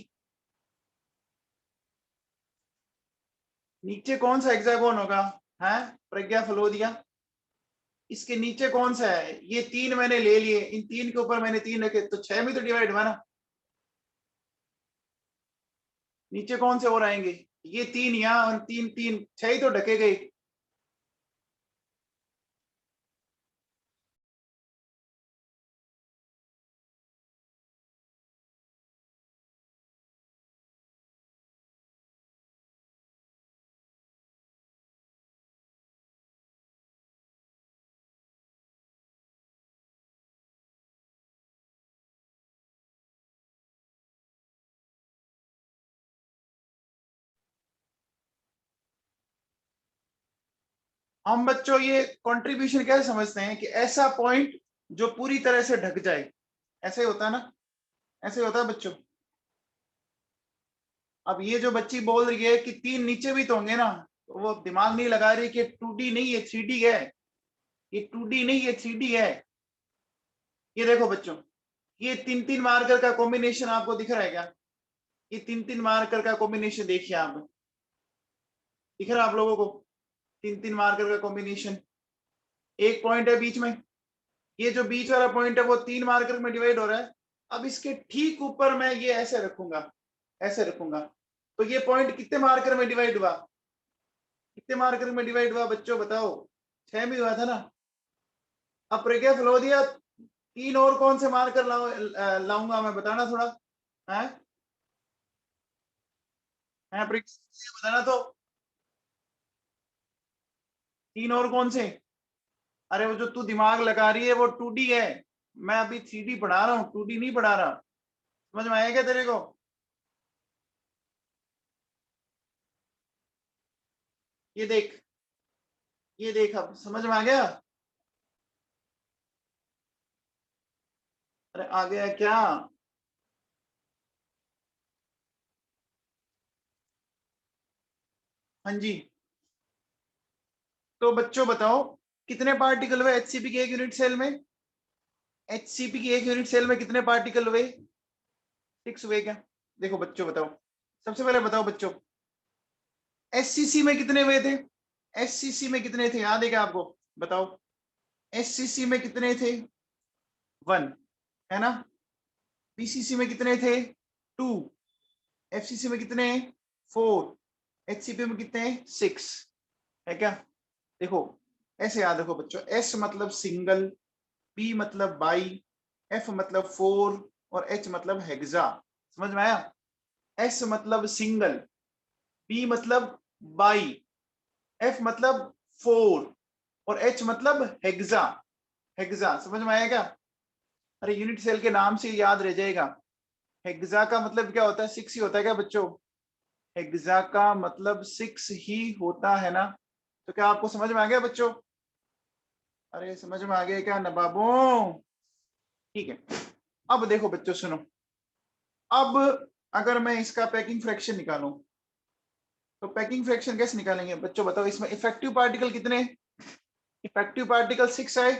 नीचे कौन सा हेक्सागोन होगा? है प्रज्ञा फलोदिया, इसके नीचे कौन सा है? ये 3 मैंने ले लिए, इन 3 के ऊपर मैंने 3 रखे, तो 6 में तो डिवाइड हुआ ना। नीचे कौन से और आएंगे? ये 3 यहाँ और 3 3 6 ही तो ढके गए। हम बच्चों ये कंट्रीब्यूशन कैसे समझते हैं कि ऐसा पॉइंट जो पूरी तरह से ढक जाए, ऐसे ही होता है ना, ऐसे ही होता है बच्चों। अब ये जो बच्ची बोल रही है कि 3 नीचे भी तो होंगे ना, तो वो दिमाग नहीं लगा रही कि 2D नहीं है 3D है, ये 2D नहीं है 3D है। ये देखो बच्चों, ये 3 3 मार्कर का कॉम्बिनेशन आपको दिख रहा है क्या? ये 3 3 मार्कर का कॉम्बिनेशन देखिए आप, दिख रहा है आप लोगों को? 3 3 मार्कर का कॉम्बिनेशन, एक पॉइंट है बीच में, ये जो बीच वाला पॉइंट है वो 3 मार्कर में डिवाइड हो रहा है। अब इसके ठीक ऊपर मैं ये ऐसे रखूंगा, ऐसे रखूंगा, तो ये पॉइंट कितने मार्कर में डिवाइड हुआ? कितने मार्कर में डिवाइड हुआ बच्चों बताओ? 6 में हुआ था ना। अब प्रज्ञा फलोदिया 3 और कौन से मार्कर लाऊंगा मैं, बताना थोड़ा है, प्रज्ञा बताना तो। तीन और कौन से? अरे वो जो तू दिमाग लगा रही है वो 2D है, मैं अभी 3D पढ़ा रहा हूँ, 2D नहीं पढ़ा रहा। समझ में आया क्या तेरे को? ये देख, ये देख, अब समझ में आ गया? अरे आ गया क्या? हाँ जी। तो बच्चों बताओ, कितने पार्टिकल हुए एचसीपी के एक यूनिट सेल में? एचसीपी की एक यूनिट सेल में कितने पार्टिकल हुए? 6 हुए क्या? देखो बच्चों बताओ, सबसे पहले बताओ बच्चों, एससीसी में कितने हुए थे? एससीसी में कितने थे, याद है क्या आपको? बताओ, एससीसी में कितने थे? 1, है ना? पीसीसी में कितने थे? 2, एफसीसी में कितने? 4, एचसीपी में कितने? 6, है क्या? देखो, ऐसे याद रखो बच्चों, एस मतलब सिंगल, पी मतलब बाई, एफ मतलब 4 और एच मतलब हेक्सा। समझ में आया? एस मतलब सिंगल, पी मतलब बाई, एफ मतलब 4 और एच मतलब हेक्सा। हेक्सा समझ में आया क्या? अरे यूनिट सेल के नाम से याद रह जाएगा। हेक्सा का मतलब क्या होता है? 6 ही होता है क्या बच्चों? हेक्सा का मतलब 6 ही होता है ना? तो क्या आपको समझ में आ गया बच्चों? अरे समझ में आ गया क्या नवाबों? ठीक है। अब देखो बच्चों सुनो, अब अगर मैं इसका पैकिंग फ्रैक्शन निकालूं, तो पैकिंग फ्रैक्शन कैसे निकालेंगे बच्चों बताओ? इसमें इफेक्टिव पार्टिकल कितने? इफेक्टिव पार्टिकल 6 आए,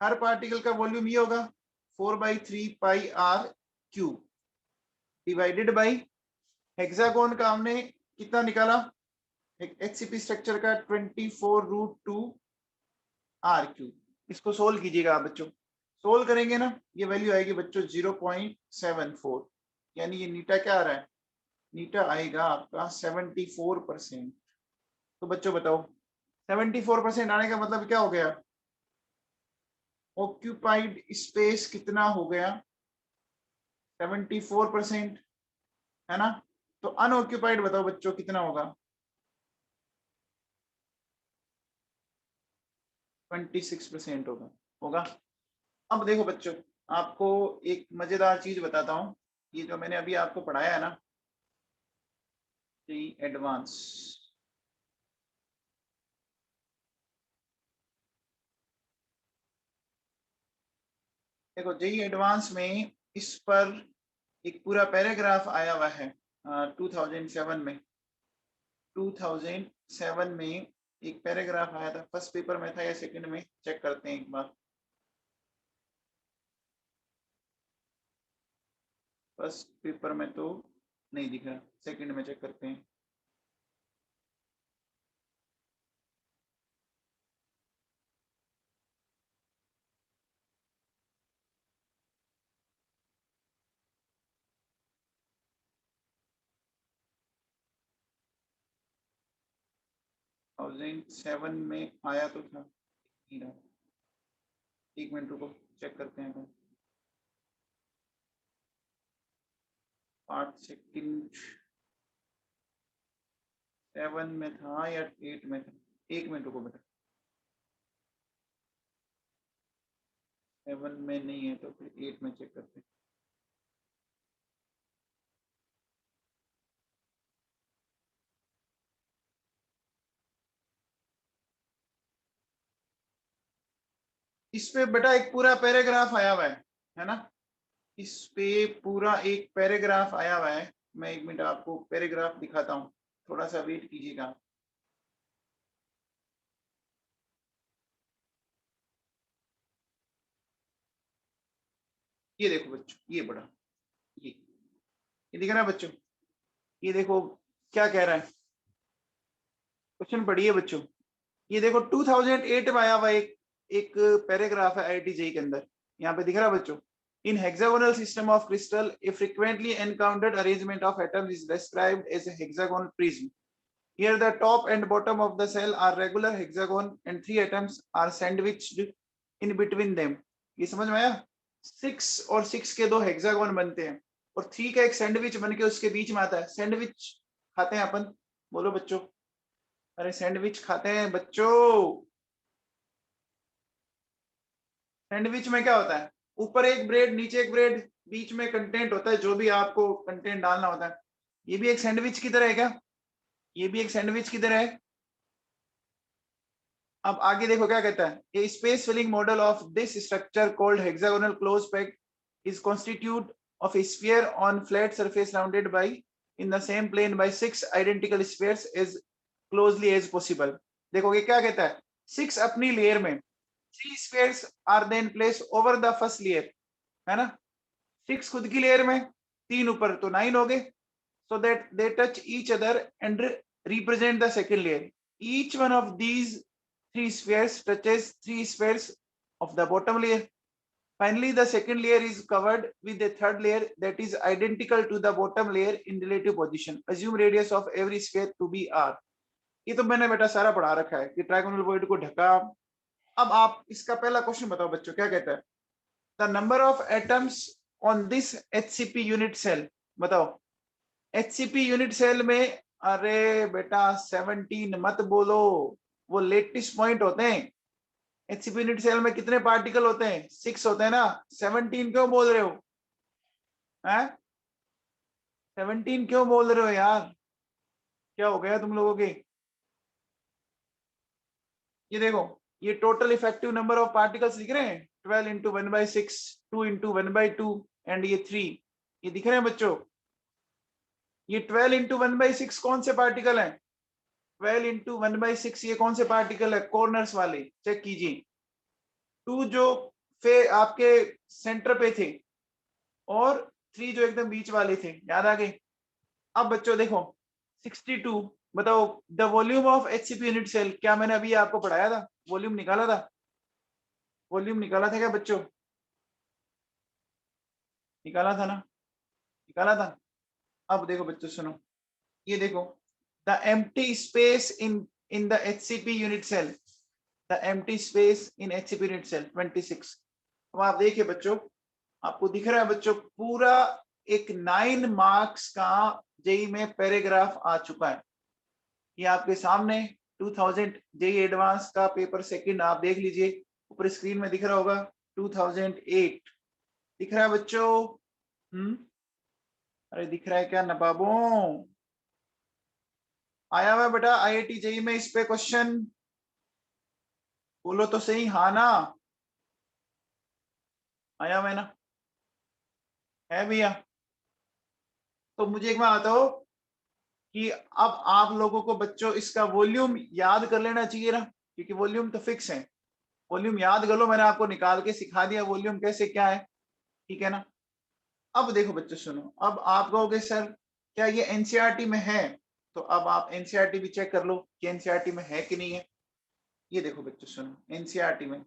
हर पार्टिकल का वॉल्यूम ये होगा 4/3 पाई r cube divided by hexagon का हमने कितना निकाला? एचसीपी स्ट्रक्चर का 24√2 r क्यूब। इसको सोल्व कीजिएगा आप बच्चों, सोल्व करेंगे ना, ये वैल्यू आएगी बच्चों 0.74, यानी ये नीटा क्या आ रहा है? नीटा आएगा आपका 74%। तो बच्चों बताओ, 74% आने का मतलब क्या हो गया? ऑक्यूपाइड स्पेस कितना हो गया? 74%, है ना? तो अनऑक्यूपाइड बताओ बच्चों कितना होगा? 26% होगा। होगा। अब देखो बच्चों, आपको एक मजेदार चीज बताता हूँ, ये जो मैंने अभी आपको पढ़ाया है ना, जेई एडवांस, देखो जेई एडवांस में इस पर एक पूरा पैराग्राफ आया हुआ है 2007 में। 2007 में एक पैराग्राफ आया था, फर्स्ट पेपर में था या सेकंड में, चेक करते हैं एक बार। फर्स्ट पेपर में तो नहीं दिख रहा, सेकंड में चेक करते हैं। थाउजेंड सेवन में आया तो था, एक मिनट रुको, चेक करते हैं। 5 सेकंड, 7 में था या 8 में था? एक मिनट रुको बेटा, 7 में नहीं है तो फिर 8 में चेक करते हैं। इस पे बेटा एक पूरा पैराग्राफ आया हुआ है ना? इस पे पूरा एक पैराग्राफ आया हुआ है, मैं एक मिनट आपको पैराग्राफ दिखाता हूँ, थोड़ा सा वेट कीजिएगा। ये देखो बच्चों, ये बड़ा, ये दिख रहा है बच्चों? ये देखो क्या कह रहा है, क्वेश्चन पढ़िए बच्चों। ये देखो 2008 में आया हुआ एक एक पैराग्राफ है आईआईटी जेई के अंदर, यहाँ पे दिख रहा है बच्चों। In hexagonal system of crystal a frequently encountered arrangement of atoms is described as a hexagonal prism. Here the top and bottom of the cell are regular hexagon and 3 atoms are sandwiched in between them. ये समझ में आया? 6 और 6 के 2 हेक्सागोन बनते हैं और 3 का एक सैंडविच बन के उसके बीच में आता है। सैंडविच खाते हैं अपन, बोलो बच्चों। अरे सैंडविच खाते हैं बच्चों। सैंडविच में क्या होता है, ऊपर एक ब्रेड नीचे एक ब्रेड, बीच में कंटेंट होता है जो भी आपको कंटेंट डालना होता है। ये भी एक सैंडविच की तरह है क्या? ये भी एक सैंडविच की तरह है। अब आगे देखो क्या कहता है, a space filling model of this structure called hexagonal close pack is constitute of a sphere on flat surface rounded by in the same plane by 6 identical spheres as closely as possible. देखोगे क्या कहता है, 6 अपनी लेयर में, 3 spheres are then place over the first layer, है ना। 6 खुद की लेयर में, 3 ऊपर, तो 9 हो गए। so that they touch each other and represent the second layer. Each one of these 3 spheres touches 3 spheres of the bottom layer. Finally, the second layer is covered with a third layer that is identical to the bottom layer in relative position. Assume radius of every sphere to be r. ये तो मैंने बेटा सारा पढ़ा रखा है कि ट्राइगोनल वॉइड को ढका। अब आप इसका पहला क्वेश्चन बताओ बच्चों, क्या कहता है, the number of atoms on this HCP unit cell. बताओ एचसीपी यूनिट सेल में, अरे बेटा 17 मत बोलो, वो लेटिस पॉइंट होते हैं। एचसीपी यूनिट सेल में कितने पार्टिकल होते हैं, 6 होते हैं ना। 17 क्यों बोल रहे हो, हैं? 17 क्यों बोल रहे हो यार, क्या हो गया तुम लोगों के? ये देखो, ये total effective number of particles दिख रहे हैं, 12 इंटू 1/6, 2 इंटू 1/2 एंड ये 3, ये दिख रहे हैं बच्चों। ये 12 इंटू 1/6 कौन से पार्टिकल हैं? 12 इंटू 1/6 ये कौन से पार्टिकल है, कॉर्नर्स वाले, चेक कीजिए। 2 जो आपके सेंटर पे थे, और 3 जो एकदम बीच वाले थे, याद आ गए। अब बच्चों देखो 62, बताओ the volume of HCP unit cell, क्या मैंने अभी आपको पढ़ाया था, वॉल्यूम निकाला था, वॉल्यूम निकाला था क्या बच्चों? निकाला था ना, निकाला था। अब देखो बच्चों सुनो, ये देखो the empty space in the HCP unit cell, the empty space in HCP unit cell 26। अब आप देखिए बच्चों, आपको दिख रहा है बच्चों, पूरा एक 9 मार्क्स का जेई में पैराग्राफ आ चुका है। ये आपके सामने 2000 जेई एडवांस का पेपर सेकंड आप देख लीजिए, ऊपर स्क्रीन में दिख रहा होगा 2008, दिख रहा है बच्चों? अरे दिख रहा है क्या नवाबों? आया हुआ बेटा आईआईटी जेई में इस पे क्वेश्चन, बोलो तो सही हाँ ना, आया हुआ है ना, है भैया? तो मुझे एक बात बताओ कि अब आप लोगों को बच्चों इसका वॉल्यूम याद कर लेना चाहिए ना, क्योंकि वॉल्यूम तो फिक्स है। वॉल्यूम याद कर लो, मैंने आपको निकाल के सिखा दिया वॉल्यूम कैसे क्या है, ठीक है ना। अब देखो बच्चों सुनो, अब आप कहोगे सर क्या ये एनसीईआरटी में है, तो अब आप एनसीईआरटी भी चेक कर लो कि एनसीईआरटी में है कि नहीं है। ये देखो बच्चों सुनो, एनसीईआरटी में,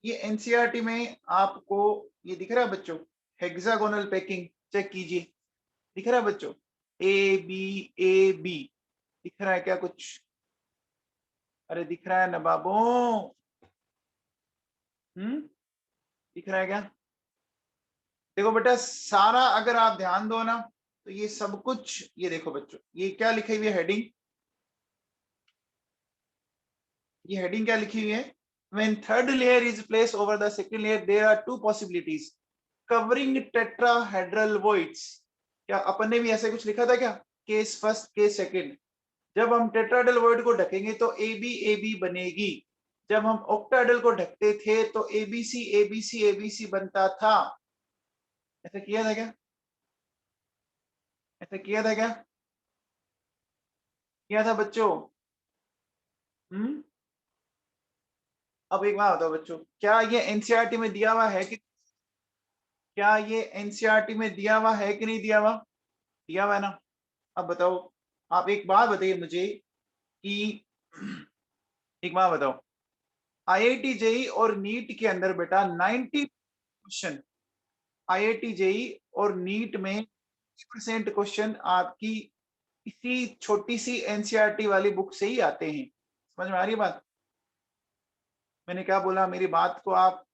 ये एनसीईआरटी में आपको ये दिख रहा है बच्चों, हेक्सागोनल पैकिंग, चेक कीजिए, दिख रहा है बच्चों, ए बी दिख रहा है क्या कुछ? अरे दिख रहा है ना बाबू, दिख रहा है क्या? देखो बेटा सारा अगर आप ध्यान दो ना, तो ये सब कुछ, ये देखो बच्चों ये क्या लिखी हुई है हेडिंग, ये हेडिंग क्या लिखी हुई है, when third layer is placed over the second layer there are two possibilities covering tetrahedral voids। क्या अपन ने भी ऐसे कुछ लिखा था क्या, केस फर्स्ट केस सेकंड? जब हम टेट्राहेड्रल वॉइड को ढकेंगे तो ए बी बनेगी, जब हम ऑक्टाहेड्रल को ढकते थे तो एबीसी बनता था। ऐसा किया था क्या, ऐसा किया था क्या, किया था बच्चों? हम्म अब एक बात बताओ बच्चों, क्या ये एनसीईआरटी में दिया हुआ है कि, क्या ये एनसीईआरटी में दिया हुआ है कि नहीं दिया हुआ? दिया हुआ है ना। अब बताओ, आप एक बात बताइए मुझे कि एक बात बताओ, आईआईटी जेई और नीट के अंदर बेटा 90 क्वेश्चन, आईआईटी जेई और नीट में 90% क्वेश्चन आपकी इसी छोटी सी एनसीईआरटी वाली बुक से ही आते हैं। समझ में आ रही है बात? मैंने क्या बोला, मेरी बात को आप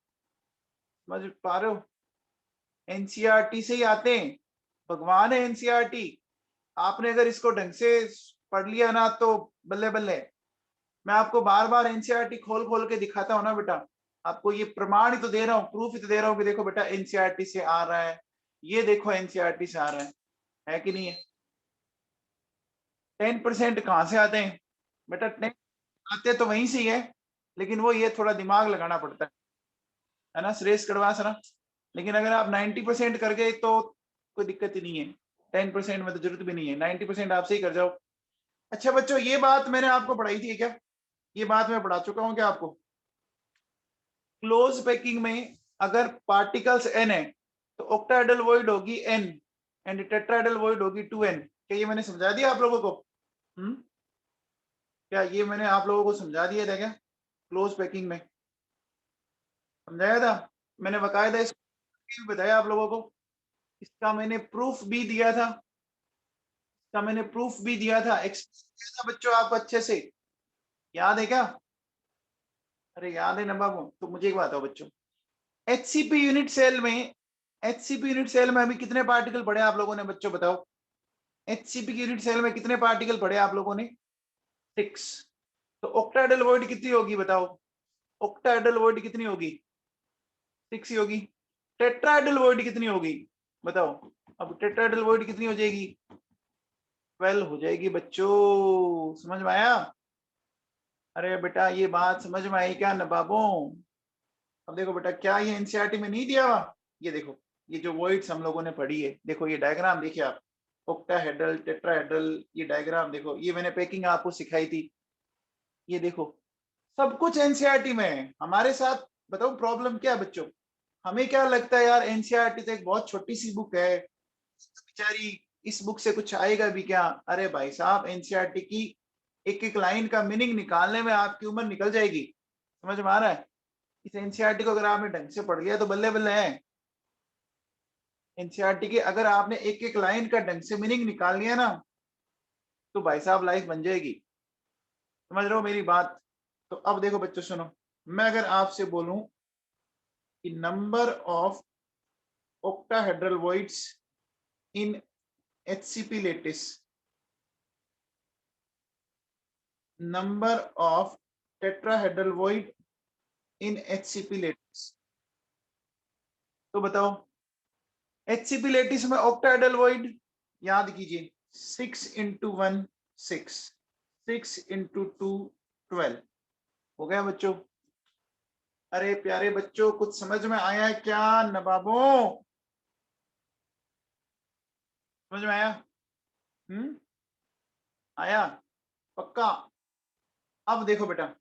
समझ पा रहे हो? एनसीईआरटी से ही आते हैं, भगवान है एनसीईआरटी। आपने अगर इसको ढंग से पढ़ लिया ना तो बल्ले बल्ले। मैं आपको बार बार एनसीईआरटी खोल खोल के दिखाता हूँ ना बेटा, आपको ये प्रमाण ही तो दे रहा हूँ, प्रूफ ही तो दे रहा हूँ कि देखो बेटा एनसीईआरटी से आ रहा है, ये देखो एनसीईआरटी से आ रहा है कि नहीं है। 10% कहाँ से आते हैं बेटा? 10 आते तो वहीं से ही है, लेकिन वो ये थोड़ा दिमाग लगाना पड़ता है ना सुरेश कड़वा सर। लेकिन अगर आप 90% कर गए तो कोई दिक्कत ही नहीं है, 10% में तो जरूरत भी नहीं है, 90% आपसे ही कर जाओ। अच्छा बच्चों, ये बात मैंने आपको पढ़ाई थी क्या? ये बात मैं पढ़ा चुका हूँ क्या आपको? क्लोज पैकिंग में अगर पार्टिकल्स n है तो ऑक्टाहेड्रल वॉइड होगी n एंड टेट्राहेड्रल वॉइड होगी 2n। क्या ये मैंने समझा दिया आप लोगों को? क्या ये मैंने आप लोगों को समझा दिया था क्या? क्लोज पैकिंग में समझाया था मैंने, बकायदा इसको बताया आप लोगों को, इसका मैंने प्रूफ भी दिया था, इसका मैंने प्रूफ भी दिया था, एक्सप्लेन किया था बच्चों आपको अच्छे से, याद है क्या? अरे याद है ना बाबू? तो मुझे एक बात बताओ बच्चों, एचसीपी यूनिट सेल में, एचसीपी यूनिट सेल में अभी कितने पार्टिकल पढ़े आप लोगों ने बच्चों बताओ? एचसीपी यूनिट सेल में कितने पार्टिकल पढ़े आप लोगों ने? 6। तो ऑक्टाहेड्रल वॉइड कितनी होगी बताओ? ऑक्टाहेड्रल वॉइड कितनी होगी? 6 ही होगी। टेट्राहेड्रल वॉइड कितनी होगी बताओ? अब टेट्राहेड्रल वॉइड कितनी हो जाएगी? 12 हो जाएगी बच्चों, समझ में आया? अरे बेटा ये बात समझ में आई क्या नवाबों? अब देखो बेटा, क्या ये एनसीईआरटी में नहीं दिया हुआ? ये देखो, ये जो वॉइड्स हम लोगों ने पढ़ी है, देखो ये डायग्राम देखिए आप, ऑक्टाहेड्रल, टेट्राहेड्रल, ये डायग्राम देखो, ये मैंने पैकिंग आपको सिखाई थी, ये देखो सब कुछ एनसीईआरटी में है। हमारे साथ बताओ प्रॉब्लम क्या है बच्चों? हमें क्या लगता है यार, एनसीईआरटी तो एक बहुत छोटी सी बुक है, तो बेचारी इस बुक से कुछ आएगा भी क्या? अरे भाई साहब, एनसीईआरटी की एक एक लाइन का मीनिंग निकालने में आपकी उम्र निकल जाएगी, समझ में आ रहा है? इस एनसीईआरटी को अगर आपने ढंग से पढ़ लिया तो बल्ले बल्ले है। एनसीईआरटी की अगर आपने एक एक लाइन का ढंग से मीनिंग निकाल लिया ना, तो भाई साहब लाइफ बन जाएगी, समझ रहे हो मेरी बात? तो अब देखो बच्चों सुनो, मैं अगर आपसे बोलूं कि number of octahedral voids in HCP lattice, number of tetrahedral void in HCP lattice, तो बताओ HCP lattice में octahedral void याद कीजिए, 6 into 1 6, 6 into 2 12 हो गया बच्चों? अरे प्यारे बच्चों, कुछ समझ में आया है क्या नवाबों? समझ में आया? आया पक्का? अब देखो बेटा,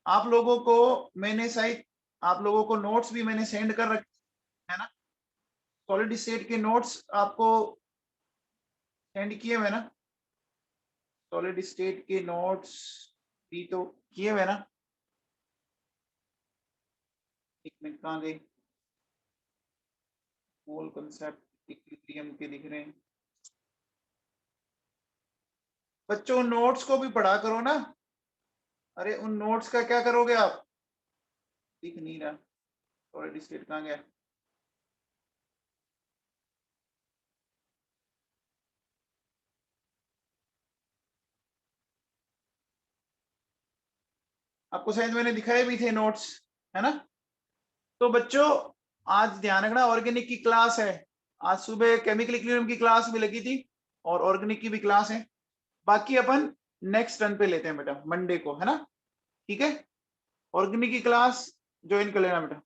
आप लोगों को मैंने शायद, आप लोगों को नोट्स भी मैंने सेंड कर रखे है ना, सॉलिड स्टेट के नोट्स आपको सेंड किए हुए ना, सॉलिड स्टेट के नोट्स भी तो किए हुए ना? एक मिनट, कहाँ गए? मोल कंसेप्ट इक्विलिब्रियम के दिख रहे हैं बच्चों, नोट्स को भी पढ़ा करो ना। अरे उन नोट्स का क्या करोगे आप? दिख नहीं रहा, सॉलिड स्टेट कहाँ गया? आपको शायद मैंने दिखाए भी थे नोट्स, है ना? तो बच्चों आज ध्यान रखना, ऑर्गेनिक की क्लास है, आज सुबह केमिकल इक्विलिब्रियम की क्लास भी लगी थी और ऑर्गेनिक की भी क्लास है। बाकी अपन नेक्स्ट टर्न पे लेते हैं बेटा, मंडे को, है ना? ठीक है, ऑर्गेनिक की क्लास ज्वाइन कर लेना बेटा।